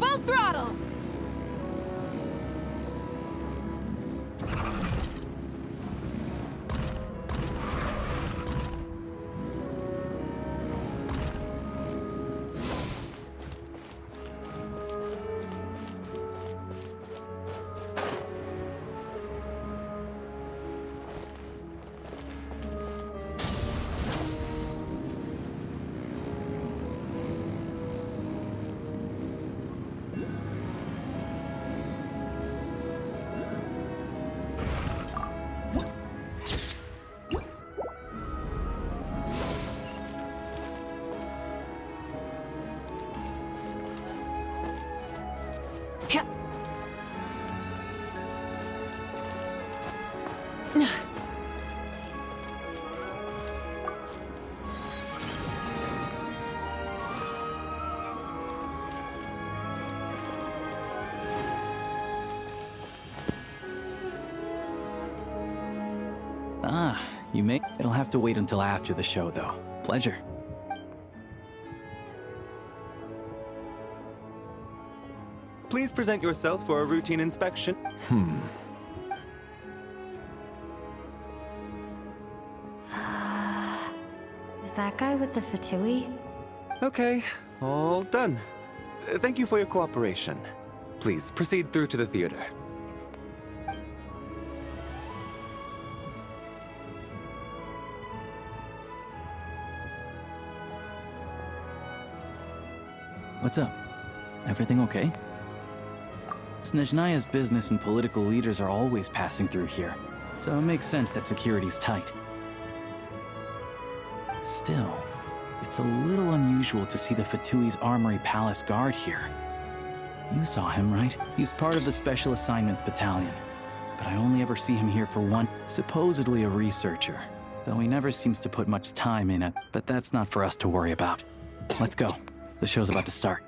Full throttle! Ah, you may... It'll have to wait until after the show, though. Pleasure. Please present yourself for a routine inspection. Is that guy with the Fatui? Okay, all done. Thank you for your cooperation. Please proceed through to the theater. What's up? Everything okay? Snezhnaya's business and political leaders are always passing through here, so it makes sense that security's tight. Still, it's a little unusual to see the Fatui's Armory Palace Guard here. You saw him, right? He's part of the Special Assignments Battalion, but I only ever see him here for one, supposedly a researcher, though he never seems to put much time in it, but that's not for us to worry about. Let's go. The show's about to start.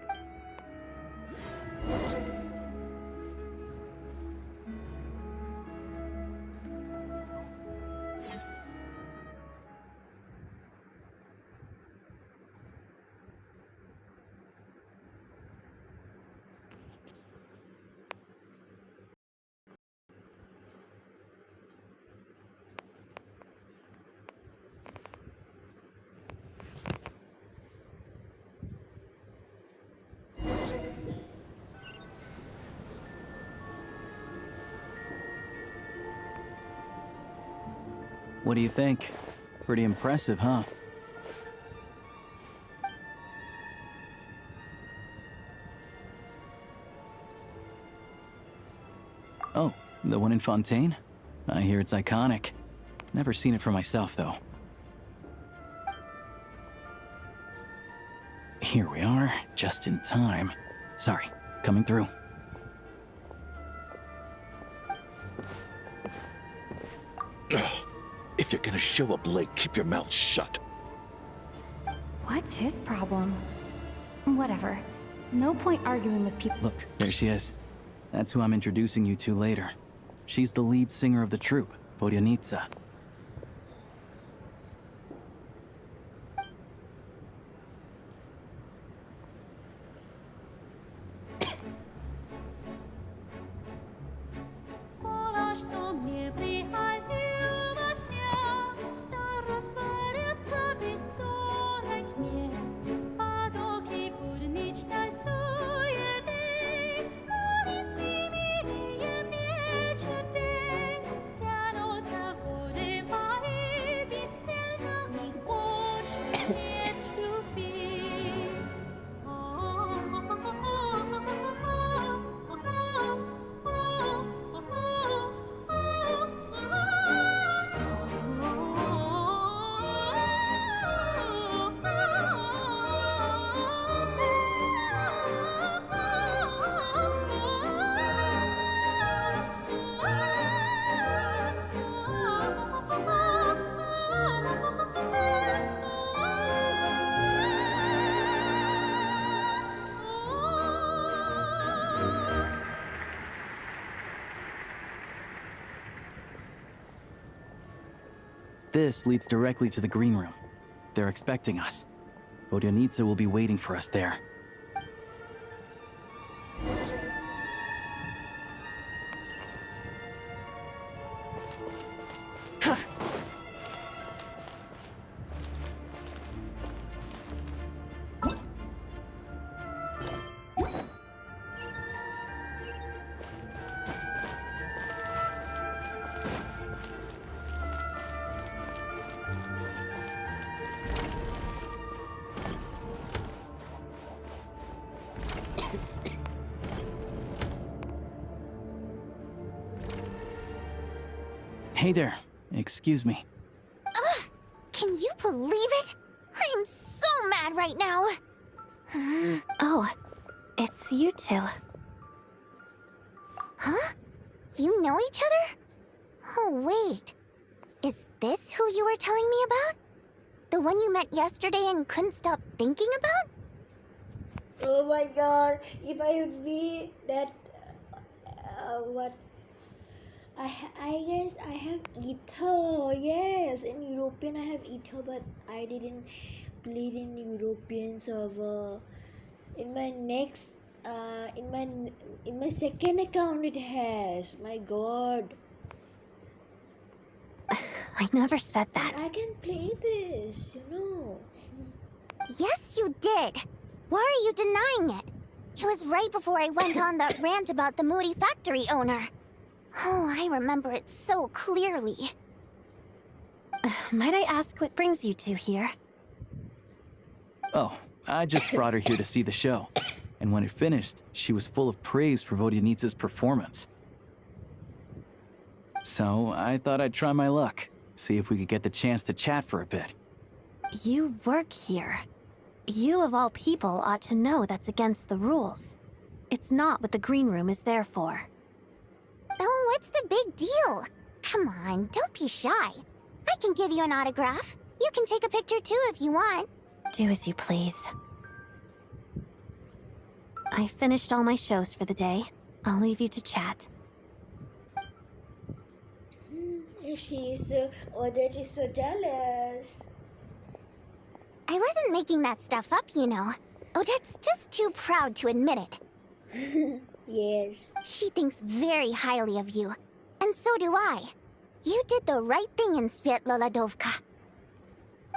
What do you think? Pretty impressive, huh? Oh, the one in Fontaine? I hear it's iconic. Never seen it for myself, though. Here we are, just in time. Sorry, coming through. If you're gonna show up late, keep your mouth shut. What's his problem? Whatever. No point arguing with people. Look, there she is. That's who I'm introducing you to later. She's the lead singer of the troupe, Vodyanitsa. This leads directly to the green room. They're expecting us. Vodyanitsa will be waiting for us there. Hey there. Excuse me. Ugh! Can you believe it? I am so mad right now. Oh, it's you two. Huh? You know each other? Oh, wait. Is this who you were telling me about? The one you met yesterday and couldn't stop thinking about? Oh my god, if I would be that... what? I guess I have Ether, yes. In European I have Ether, but I didn't play it in European server. In my next, in my second account it has. My god. I never said that. I can play this, you know. Yes, you did. Why are you denying it? It was right before I went on that rant about the moody factory owner. Oh, I remember it so clearly. Might I ask what brings you two here? Oh, I just brought her here to see the show. And when it finished, she was full of praise for Vodyanitsa's performance. So I thought I'd try my luck, see if we could get the chance to chat for a bit. You work here. You of all people ought to know that's against the rules. It's not what the green room is there for. Oh, what's the big deal? Come on, don't be shy. I can give you an autograph. You can take a picture too if you want. Do as you please. I finished all my shows for the day. I'll leave you to chat. She's already so jealous. I wasn't making that stuff up, you know. Odette's just too proud to admit it. Yes. She thinks very highly of you. And so do I. You did the right thing in Svietloladovka.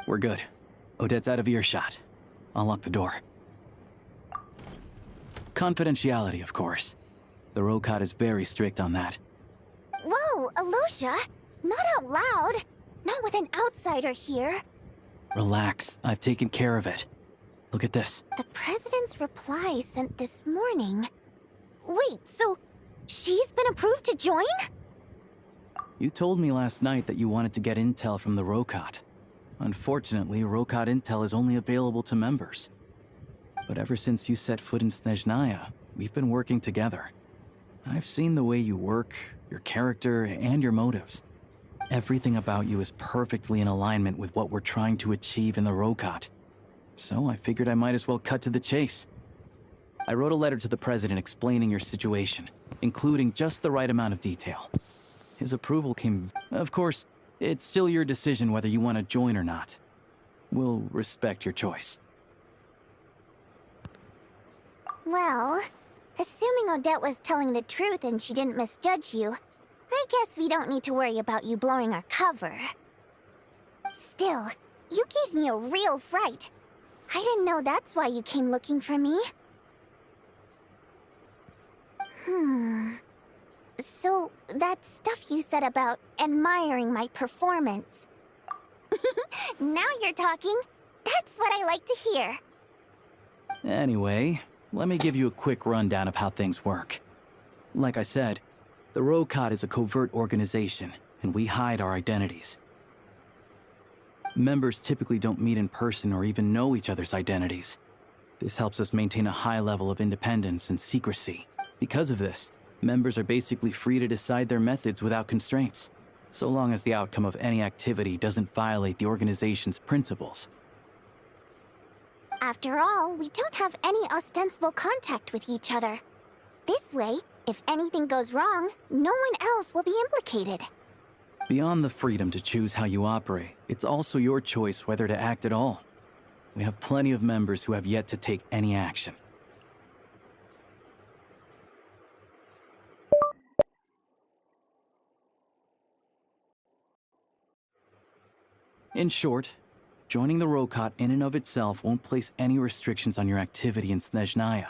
We're good. Odette's out of earshot. I'll lock the door. Confidentiality, of course. The Rokad is very strict on that. Whoa, Alosha! Not out loud! Not with an outsider here. Relax, I've taken care of it. Look at this. The president's reply sent this morning. Wait, so she's been approved to join? You told me last night that you wanted to get intel from the Rokot. Unfortunately, Rokot intel is only available to members. But ever since you set foot in Snezhnaya, we've been working together. I've seen the way you work, your character, and your motives. Everything about you is perfectly in alignment with what we're trying to achieve in the Rokot. So I figured I might as well cut to the chase. I wrote a letter to the president explaining your situation, including just the right amount of detail. His approval came... Of course, it's still your decision whether you want to join or not. We'll respect your choice. Well, assuming Odette was telling the truth and she didn't misjudge you, I guess we don't need to worry about you blowing our cover. Still, you gave me a real fright. I didn't know that's why you came looking for me. So, that stuff you said about admiring my performance. Now you're talking. That's what I like to hear. Anyway, let me give you a quick rundown of how things work. Like I said, the Rokot is a covert organization, and we hide our identities. Members typically don't meet in person or even know each other's identities. This helps us maintain a high level of independence and secrecy. Because of this, members are basically free to decide their methods without constraints, so long as the outcome of any activity doesn't violate the organization's principles. After all, we don't have any ostensible contact with each other. This way, if anything goes wrong, no one else will be implicated. Beyond the freedom to choose how you operate, it's also your choice whether to act at all. We have plenty of members who have yet to take any action. In short, joining the Rokot in and of itself won't place any restrictions on your activity in Snezhnaya.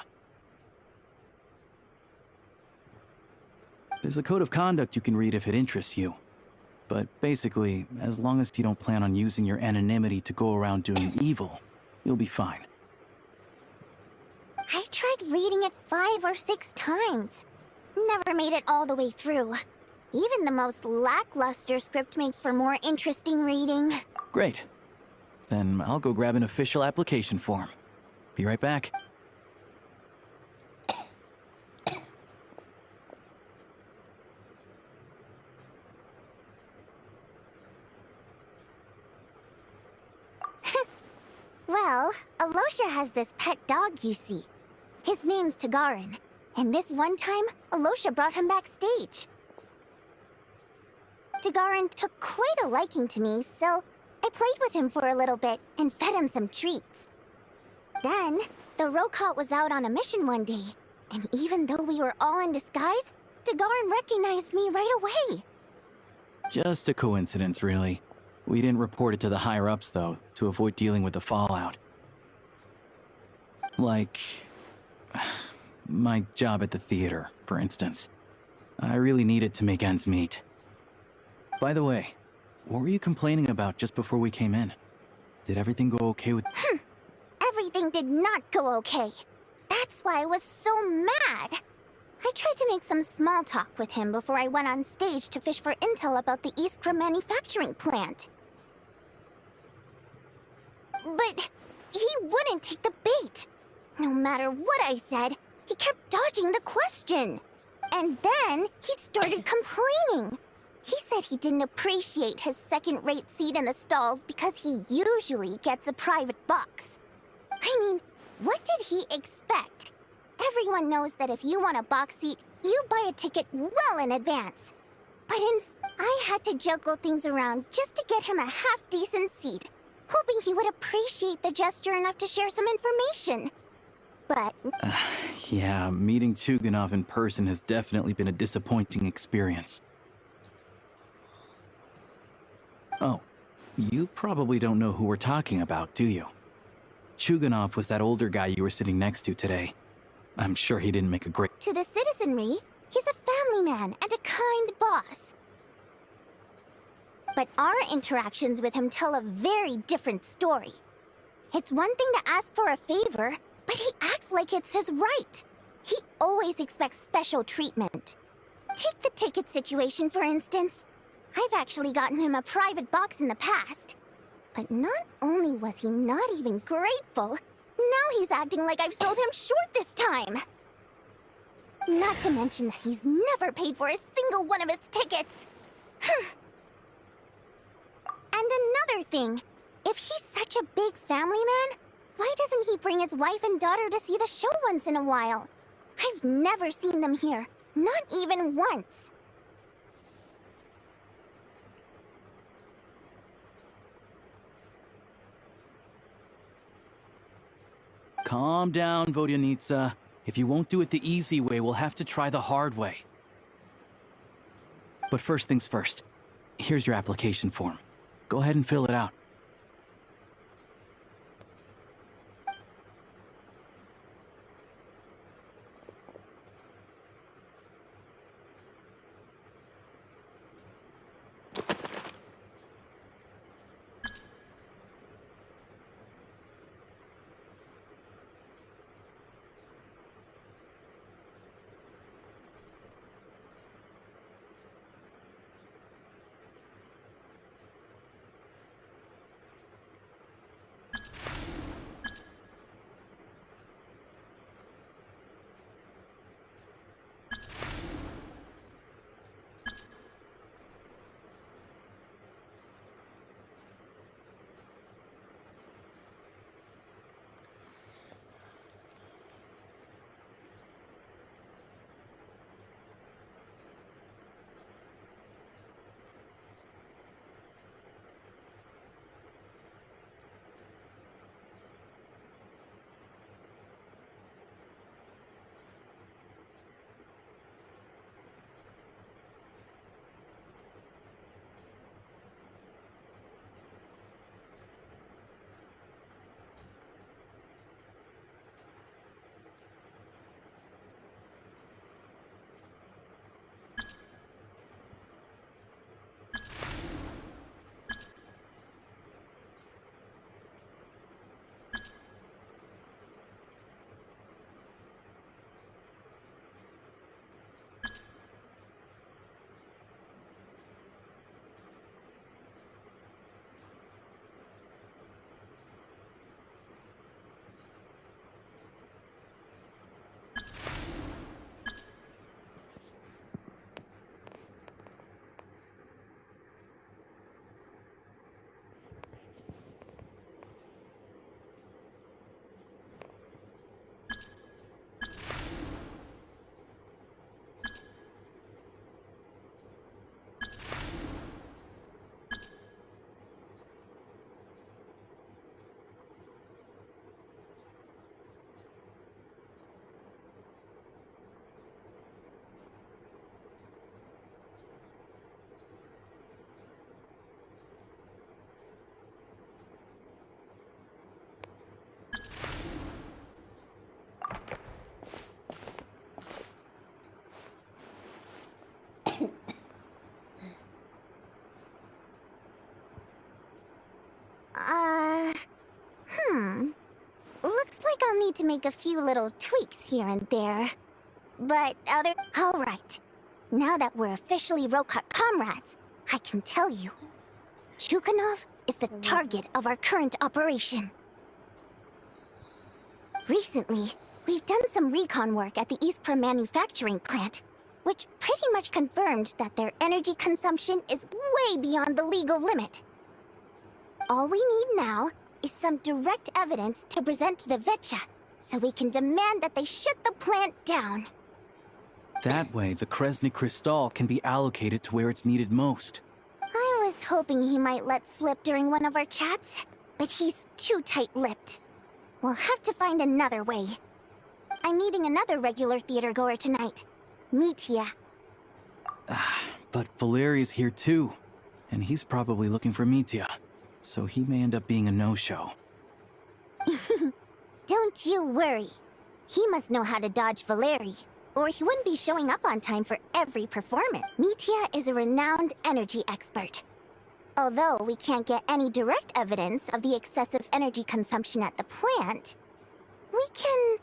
There's a code of conduct you can read if it interests you. But basically, as long as you don't plan on using your anonymity to go around doing evil, you'll be fine. I tried reading it 5 or 6 times. Never made it all the way through. Even the most lackluster script makes for more interesting reading. Great. Then I'll go grab an official application form. Be right back. Well, Alosha has this pet dog, you see. His name's Tagarin, and this one time, Alosha brought him backstage. Tagarin took quite a liking to me, so I played with him for a little bit and fed him some treats. Then, the Rokot was out on a mission one day, and even though we were all in disguise, Tagarin recognized me right away. Just a coincidence, really. We didn't report it to the higher-ups, though, to avoid dealing with the fallout. Like... my job at the theater, for instance. I really needed to make ends meet. By the way, what were you complaining about just before we came in? Did everything go okay with... Everything did not go okay. That's why I was so mad. I tried to make some small talk with him before I went on stage to fish for intel about the Iskra manufacturing plant. But he wouldn't take the bait. No matter what I said, he kept dodging the question. And then he started complaining. He said he didn't appreciate his second-rate seat in the stalls because he usually gets a private box. I mean, what did he expect? Everyone knows that if you want a box seat, you buy a ticket well in advance. But I had to juggle things around just to get him a half-decent seat, hoping he would appreciate the gesture enough to share some information. But... yeah, meeting Chuganov in person has definitely been a disappointing experience. Oh, you probably don't know who we're talking about, do you? Chuganov was that older guy you were sitting next to today. I'm sure he didn't make a great... To the citizenry, he's a family man and a kind boss. But our interactions with him tell a very different story. It's one thing to ask for a favor, but he acts like it's his right. He always expects special treatment. Take the ticket situation, for instance. I've actually gotten him a private box in the past. But not only was he not even grateful, now he's acting like I've sold him short this time. Not to mention that he's never paid for a single one of his tickets. And another thing, if he's such a big family man, why doesn't he bring his wife and daughter to see the show once in a while? I've never seen them here, not even once. Calm down, Vodyanitsa. If you won't do it the easy way, we'll have to try the hard way. But first things first. Here's your application form. Go ahead and fill it out. Looks like I'll need to make a few little tweaks here and there. But Alright. Now that we're officially Rokot comrades, I can tell you. Chukhanov is the target of our current operation. Recently, we've done some recon work at the Iskra manufacturing plant, which pretty much confirmed that their energy consumption is way beyond the legal limit. All we need now is some direct evidence to present to the Vetcha, so we can demand that they shut the plant down. That way, the Kresny Krystal can be allocated to where it's needed most. I was hoping he might let slip during one of our chats, but he's too tight-lipped. We'll have to find another way. I'm meeting another regular theater-goer tonight, Mitya. But Valeri's here too, and he's probably looking for Mitya, so he may end up being a no-show. Don't you worry. He must know how to dodge Valeri, or he wouldn't be showing up on time for every performance. Mitya is a renowned energy expert. Although we can't get any direct evidence of the excessive energy consumption at the plant, we can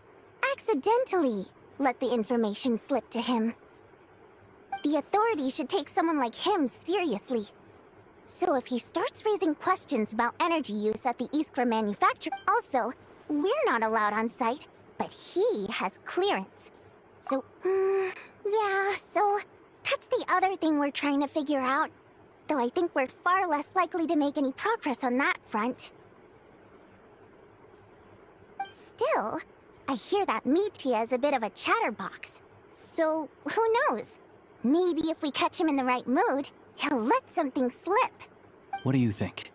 accidentally let the information slip to him. The authorities should take someone like him seriously. So if he starts raising questions about energy use at the Iskra manufacturer... Also, we're not allowed on site, but he has clearance. So, yeah, so that's the other thing we're trying to figure out. Though I think we're far less likely to make any progress on that front. Still, I hear that Mitia is a bit of a chatterbox. So, who knows? Maybe if we catch him in the right mood, he'll let something slip. What do you think?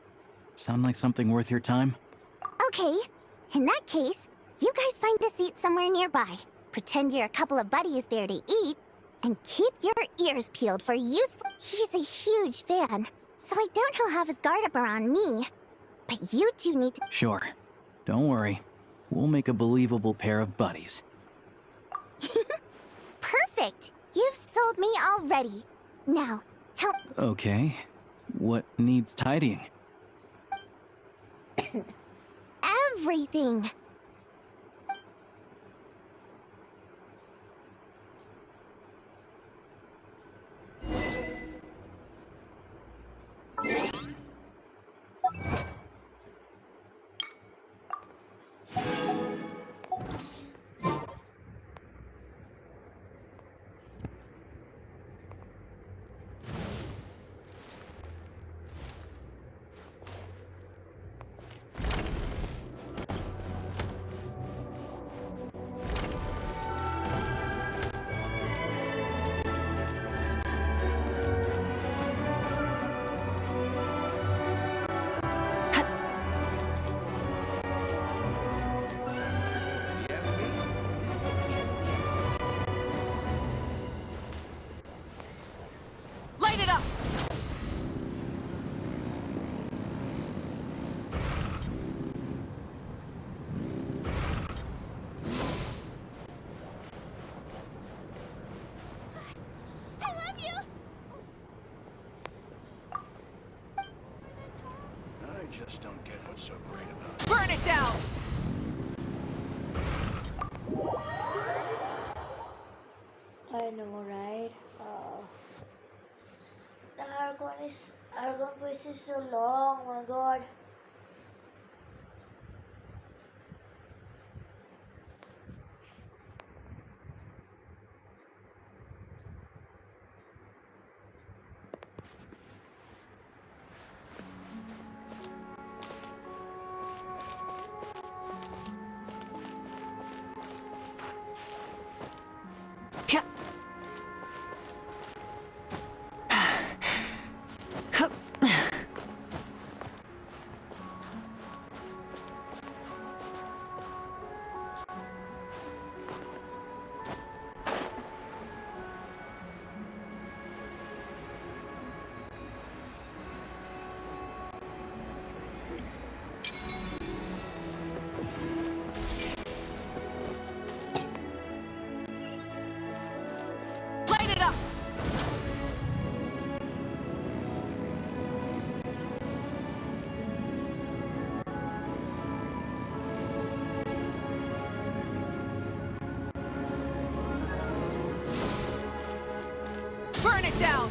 Sound like something worth your time? Okay, in that case, you guys find a seat somewhere nearby. Pretend you're a couple of buddies there to eat, and keep your ears peeled for useful... He's a huge fan, so I doubt he'll have his guard up around me. But you two need to... Sure. Don't worry. We'll make a believable pair of buddies. Perfect! You've sold me already. Now, help... Okay. What needs tidying? Everything! Light it up! I love you! I just don't get what's so great about it. Burn it down! I know, right? The Argon quest is so long, oh my god. Light it up! Burn it down!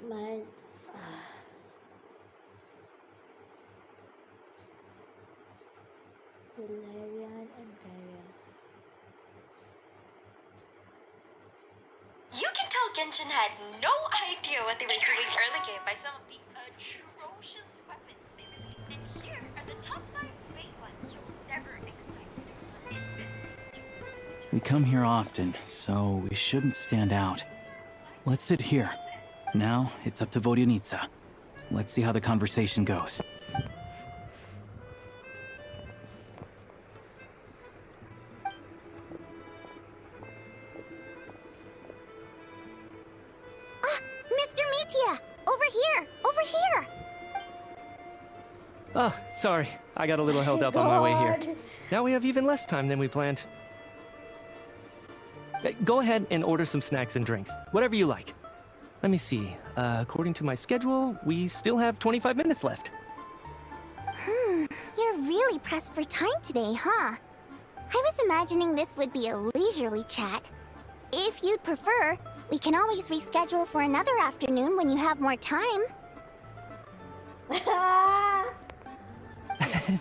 My... Valerian and Daria. You can tell Genshin had no idea what they were doing early game by some of the atrocious weapons they released. And here are the top 5 great ones you'll never expect in business. We come here often, so we shouldn't stand out. Let's sit here. Now, it's up to Vodyanitsa. Let's see how the conversation goes. Mr. Metia! Over here! Over here! Oh, sorry. I got a little held up on my way here. Now we have even less time than we planned. Go ahead and order some snacks and drinks. Whatever you like. Let me see. According to my schedule, we still have 25 minutes left. You're really pressed for time today, huh? I was imagining this would be a leisurely chat. If you'd prefer, we can always reschedule for another afternoon when you have more time.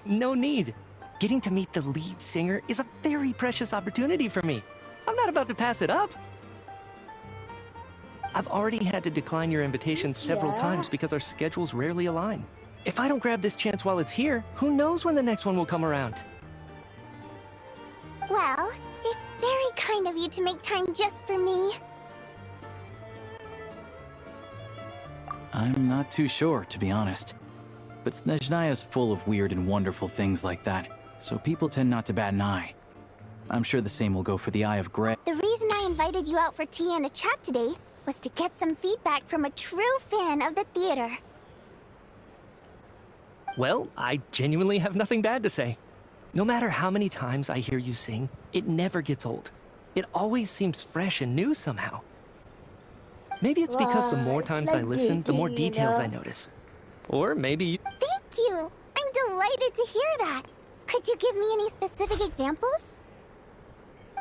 No need. Getting to meet the lead singer is a very precious opportunity for me. I'm not about to pass it up. I've already had to decline your invitation several times because our schedules rarely align. If I don't grab this chance while it's here, who knows when the next one will come around? Well, it's very kind of you to make time just for me. I'm not too sure, to be honest. But Snezhnaya is full of weird and wonderful things like that, so people tend not to bat an eye. I'm sure the same will go for the Eye of Grey. The reason I invited you out for tea and a chat today was to get some feedback from a true fan of the theater. Well, I genuinely have nothing bad to say. No matter how many times I hear you sing, it never gets old. It always seems fresh and new somehow. Maybe it's because the more times I listen, the more details I notice. Or maybe you... Thank you! I'm delighted to hear that! Could you give me any specific examples?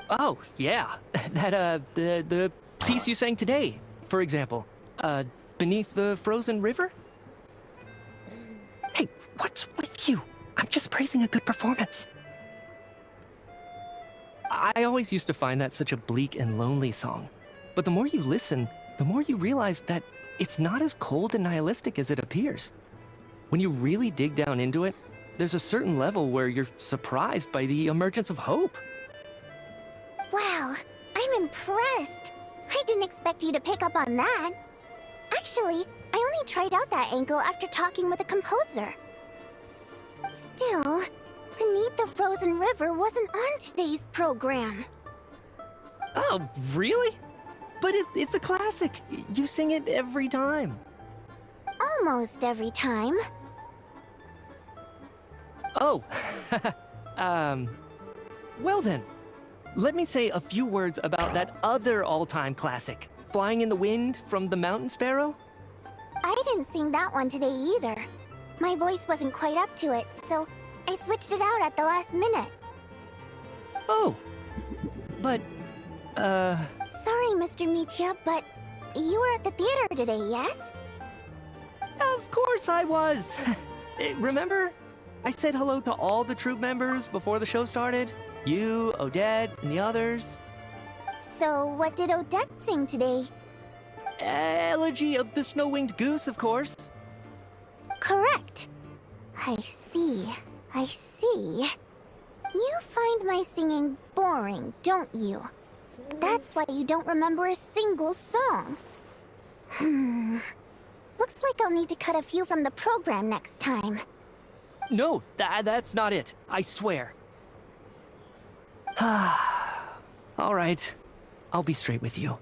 Oh, yeah. The piece you sang today, for example. Beneath the Frozen River? Hey, what's with you? I'm just praising a good performance. I always used to find that such a bleak and lonely song. But the more you listen, the more you realize that it's not as cold and nihilistic as it appears. When you really dig down into it, there's a certain level where you're surprised by the emergence of hope. Wow, I'm impressed. I didn't expect you to pick up on that. Actually, I only tried out that angle after talking with a composer. Still, Beneath the Frozen River wasn't on today's program. Oh, really? But it's a classic. You sing it every time. Almost every time. Oh, well then. Let me say a few words about that other all-time classic, Flying in the Wind from the Mountain Sparrow. I didn't sing that one today either. My voice wasn't quite up to it, so I switched it out at the last minute. Oh, but, Sorry, Mr. Metia, but you were at the theater today, yes? Of course I was. Remember? I said hello to all the troupe members before the show started. You, Odette, and the others. So, what did Odette sing today? Elegy of the Snow-Winged Goose, of course. Correct. I see. I see. You find my singing boring, don't you? That's why you don't remember a single song. Looks like I'll need to cut a few from the program next time. No, that's not it. I swear. All right. I'll be straight with you.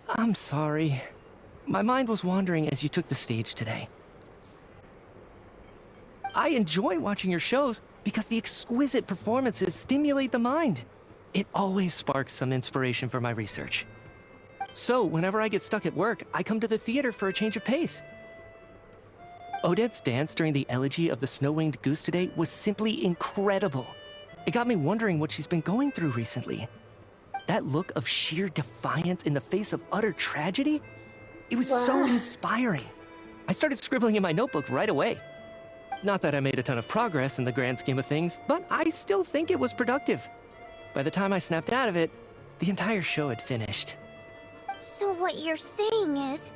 I'm sorry. My mind was wandering as you took the stage today. I enjoy watching your shows because the exquisite performances stimulate the mind. It always sparks some inspiration for my research. So, whenever I get stuck at work, I come to the theater for a change of pace. Odette's dance during the Elegy of the Snow-Winged Goose today was simply incredible. It got me wondering what she's been going through recently. That look of sheer defiance in the face of utter tragedy? It was so inspiring. I started scribbling in my notebook right away. Not that I made a ton of progress in the grand scheme of things, but I still think it was productive. By the time I snapped out of it, the entire show had finished. So what you're saying is,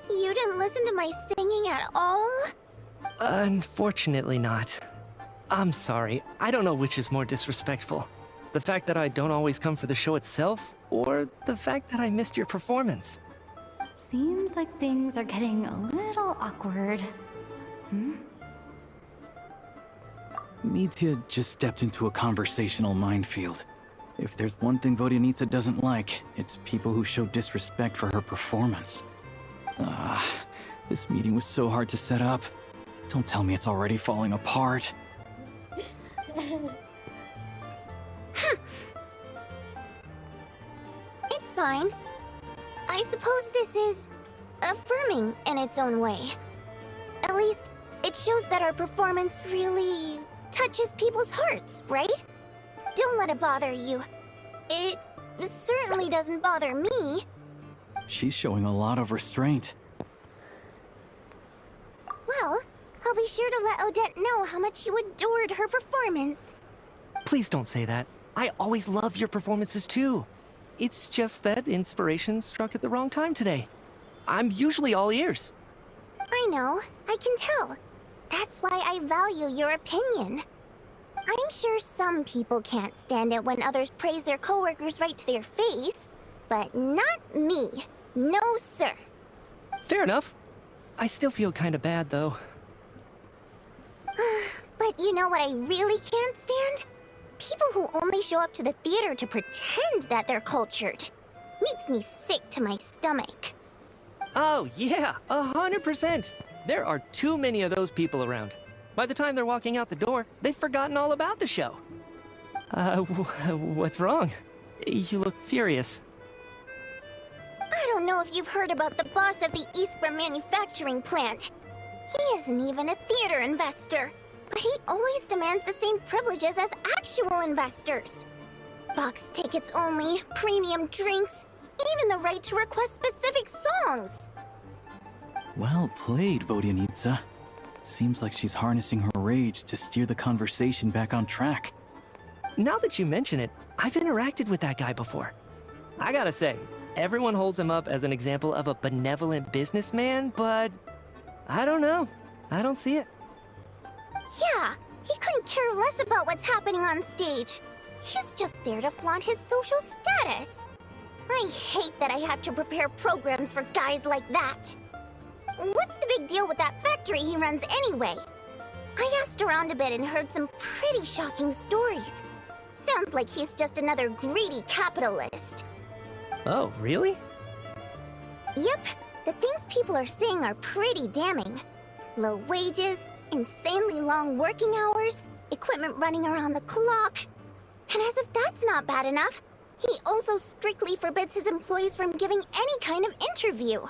you didn't listen to my singing at all? Unfortunately not. I'm sorry, I don't know which is more disrespectful. The fact that I don't always come for the show itself, or the fact that I missed your performance. Seems like things are getting a little awkward. Mitya just stepped into a conversational minefield. If there's one thing Vodyanitsa doesn't like, it's people who show disrespect for her performance. This meeting was so hard to set up. Don't tell me it's already falling apart. It's fine. I suppose this is affirming in its own way. At least, it shows that our performance really touches people's hearts, right? Don't let it bother you. It certainly doesn't bother me. She's showing a lot of restraint. Well, I'll be sure to let Odette know how much you adored her performance. Please don't say that. I always love your performances too. It's just that inspiration struck at the wrong time today. I'm usually all ears. I know, I can tell. That's why I value your opinion. I'm sure some people can't stand it when others praise their coworkers right to their face, but not me. No, sir. Fair enough. I still feel kinda bad, though. But you know what I really can't stand? People who only show up to the theater to pretend that they're cultured. Makes me sick to my stomach. Oh, yeah, 100%. There are too many of those people around. By the time they're walking out the door, they've forgotten all about the show. What's wrong? You look furious. I don't know if you've heard about the boss of the Iskra manufacturing plant. He isn't even a theater investor, but he always demands the same privileges as actual investors. Box tickets only, premium drinks, even the right to request specific songs. Well played, Vodyanitsa. Seems like she's harnessing her rage to steer the conversation back on track. Now that you mention it, I've interacted with that guy before. I gotta say, everyone holds him up as an example of a benevolent businessman, but I don't know. I don't see it. Yeah, he couldn't care less about what's happening on stage. He's just there to flaunt his social status. I hate that I have to prepare programs for guys like that. What's the big deal with that factory he runs anyway? I asked around a bit and heard some pretty shocking stories. Sounds like he's just another greedy capitalist. Oh, really? Yep, the things people are saying are pretty damning. Low wages, insanely long working hours, equipment running around the clock. And as if that's not bad enough, he also strictly forbids his employees from giving any kind of interview.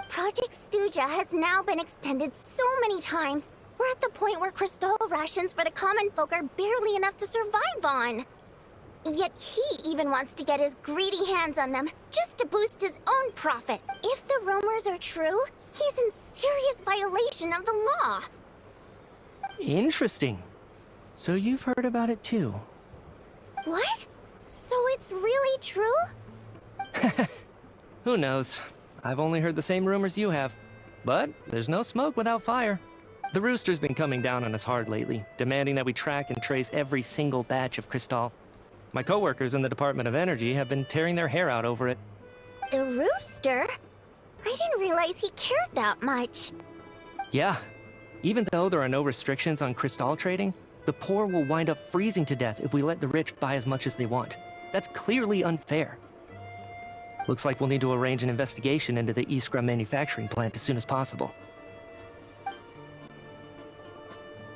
Project Stuja has now been extended so many times, we're at the point where crystal rations for the common folk are barely enough to survive on. Yet he even wants to get his greedy hands on them just to boost his own profit. If the rumors are true, he's in serious violation of the law. Interesting. So you've heard about it too. What? So it's really true? Who knows? I've only heard the same rumors you have. But there's no smoke without fire. The Rooster's been coming down on us hard lately, demanding that we track and trace every single batch of Crystal. My coworkers in the Department of Energy have been tearing their hair out over it. The Rooster? I didn't realize he cared that much. Yeah. Even though there are no restrictions on Crystal trading, the poor will wind up freezing to death if we let the rich buy as much as they want. That's clearly unfair. Looks like we'll need to arrange an investigation into the Iskra manufacturing plant as soon as possible.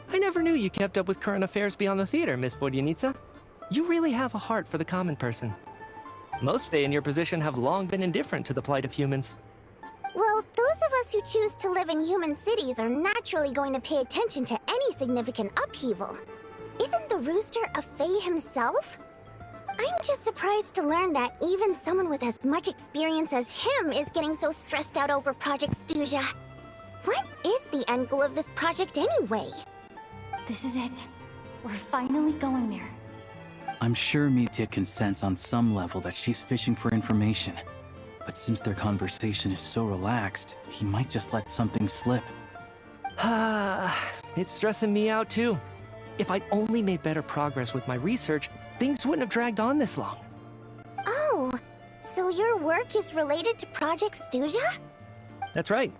I never knew you kept up with current affairs beyond the theater, Miss Vodyanitsa. You really have a heart for the common person. Most Fae in your position have long been indifferent to the plight of humans. Well, those of us who choose to live in human cities are naturally going to pay attention to any significant upheaval. Isn't the Rooster a Fae himself? I'm just surprised to learn that even someone with as much experience as him is getting so stressed out over Project Stuja. What is the end goal of this project anyway? This is it. We're finally going there. I'm sure Mitya can sense on some level that she's fishing for information. But since their conversation is so relaxed, he might just let something slip. It's stressing me out too. If I'd only made better progress with my research, things wouldn't have dragged on this long. Oh, So your work is related to Project Stuja? That's right.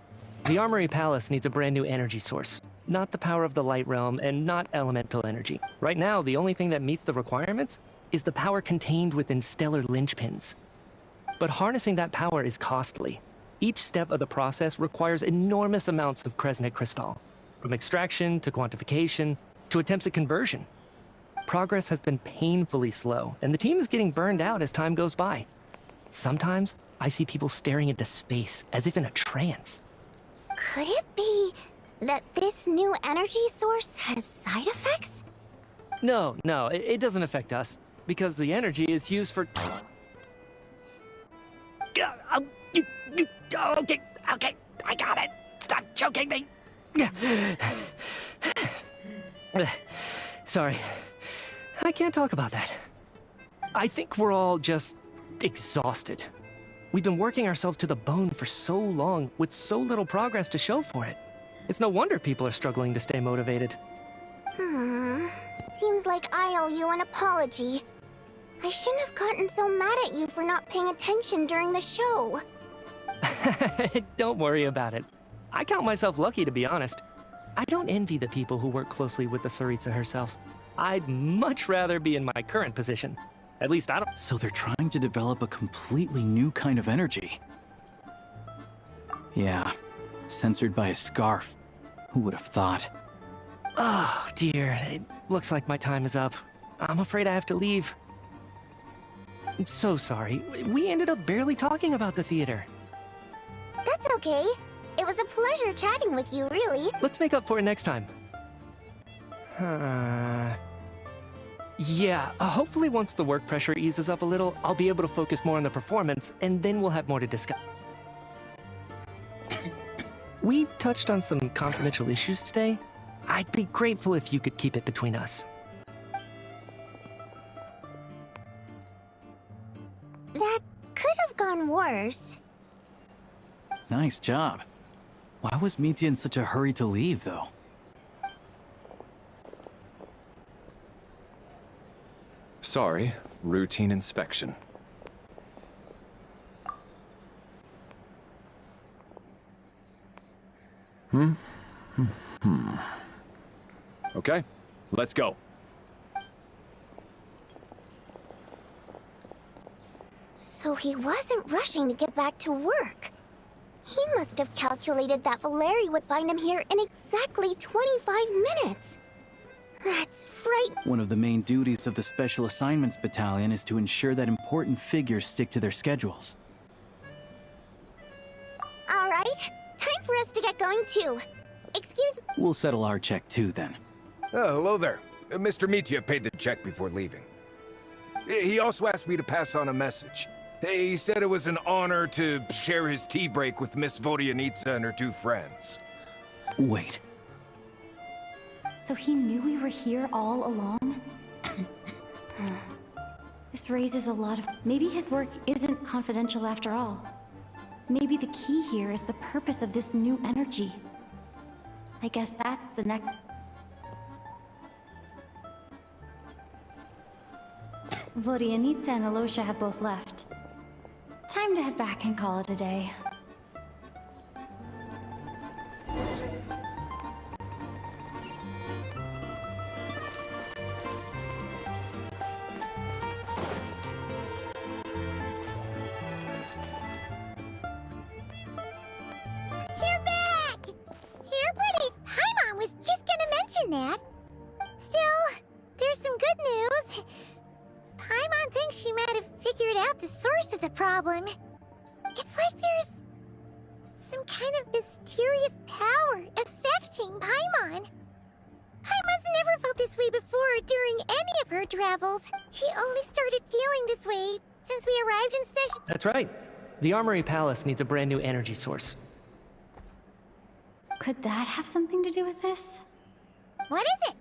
The Armory Palace needs a brand new energy source. Not the power of the Light Realm and not elemental energy. Right now, the only thing that meets the requirements is the power contained within stellar linchpins. But harnessing that power is costly. Each step of the process requires enormous amounts of Kresnik crystal, from extraction to quantification to attempts at conversion. Progress has been painfully slow, and the team is getting burned out as time goes by. Sometimes, I see people staring into space as if in a trance. Could it be that this new energy source has side effects? No, it doesn't affect us, because the energy is used for... Okay, I got it. Stop choking me. Sorry, I can't talk about that. I think we're all just exhausted. We've been working ourselves to the bone for so long with so little progress to show for it. It's no wonder people are struggling to stay motivated. Seems like I owe you an apology. I shouldn't have gotten so mad at you for not paying attention during the show. Don't worry about it. I count myself lucky, to be honest. I don't envy the people who work closely with the Tsaritsa herself. I'd much rather be in my current position. At least I don't... So they're trying to develop a completely new kind of energy. Yeah, censored by a scarf. Who would have thought? Oh, dear. It looks like my time is up. I'm afraid I have to leave. I'm so sorry. We ended up barely talking about the theater. That's okay. It was a pleasure chatting with you, really. Let's make up for it next time. Yeah, hopefully once the work pressure eases up a little, I'll be able to focus more on the performance, and then we'll have more to discuss. We touched on some confidential issues today. I'd be grateful if you could keep it between us. That could have gone worse. Nice job. Why was Mitya in such a hurry to leave, though? Sorry, routine inspection. Okay, let's go. So he wasn't rushing to get back to work. He must have calculated that Valeri would find him here in exactly 25 minutes. That's frightening. One of the main duties of the Special Assignments Battalion is to ensure that important figures stick to their schedules. All right, time for us to get going too. Excuse me. We'll settle our check too, then. Oh, hello there. Mr. Mitya paid the check before leaving. He also asked me to pass on a message. He said it was an honor to share his tea break with Miss Vodyanitsa and her two friends. Wait. So he knew we were here all along? This raises a lot of... Maybe his work isn't confidential after all. Maybe the key here is the purpose of this new energy. I guess that's the next... Vodyanitsa and Alosha have both left. Time to head back and call it a day. You're back! You're pretty... Paimon was just gonna mention that. Still, there's some good news. Paimon thinks she might have figured out the source of the problem. It's like there's some kind of mysterious power affecting Paimon. Paimon's never felt this way before during any of her travels. She only started feeling this way since we arrived in Snesh... That's right. The Armory Palace needs a brand new energy source. Could that have something to do with this? What is it?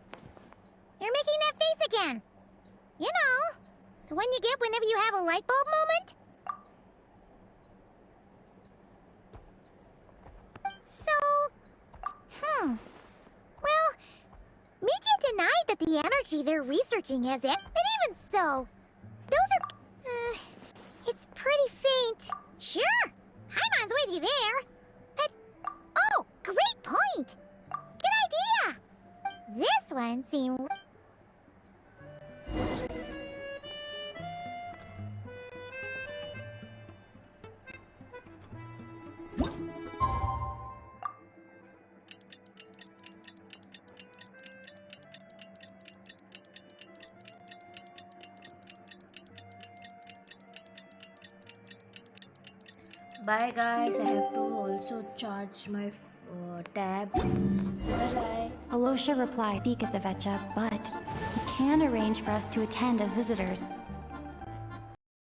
You're making that face again. You know, the one you get whenever you have a light bulb moment? So... Well, Mitya denied that the energy they're researching has it, but even so, those are... it's pretty seem... Bye guys, I have to also charge my tab. Bye-bye. Alosha replied, speak at the Vetcha, but he can arrange for us to attend as visitors.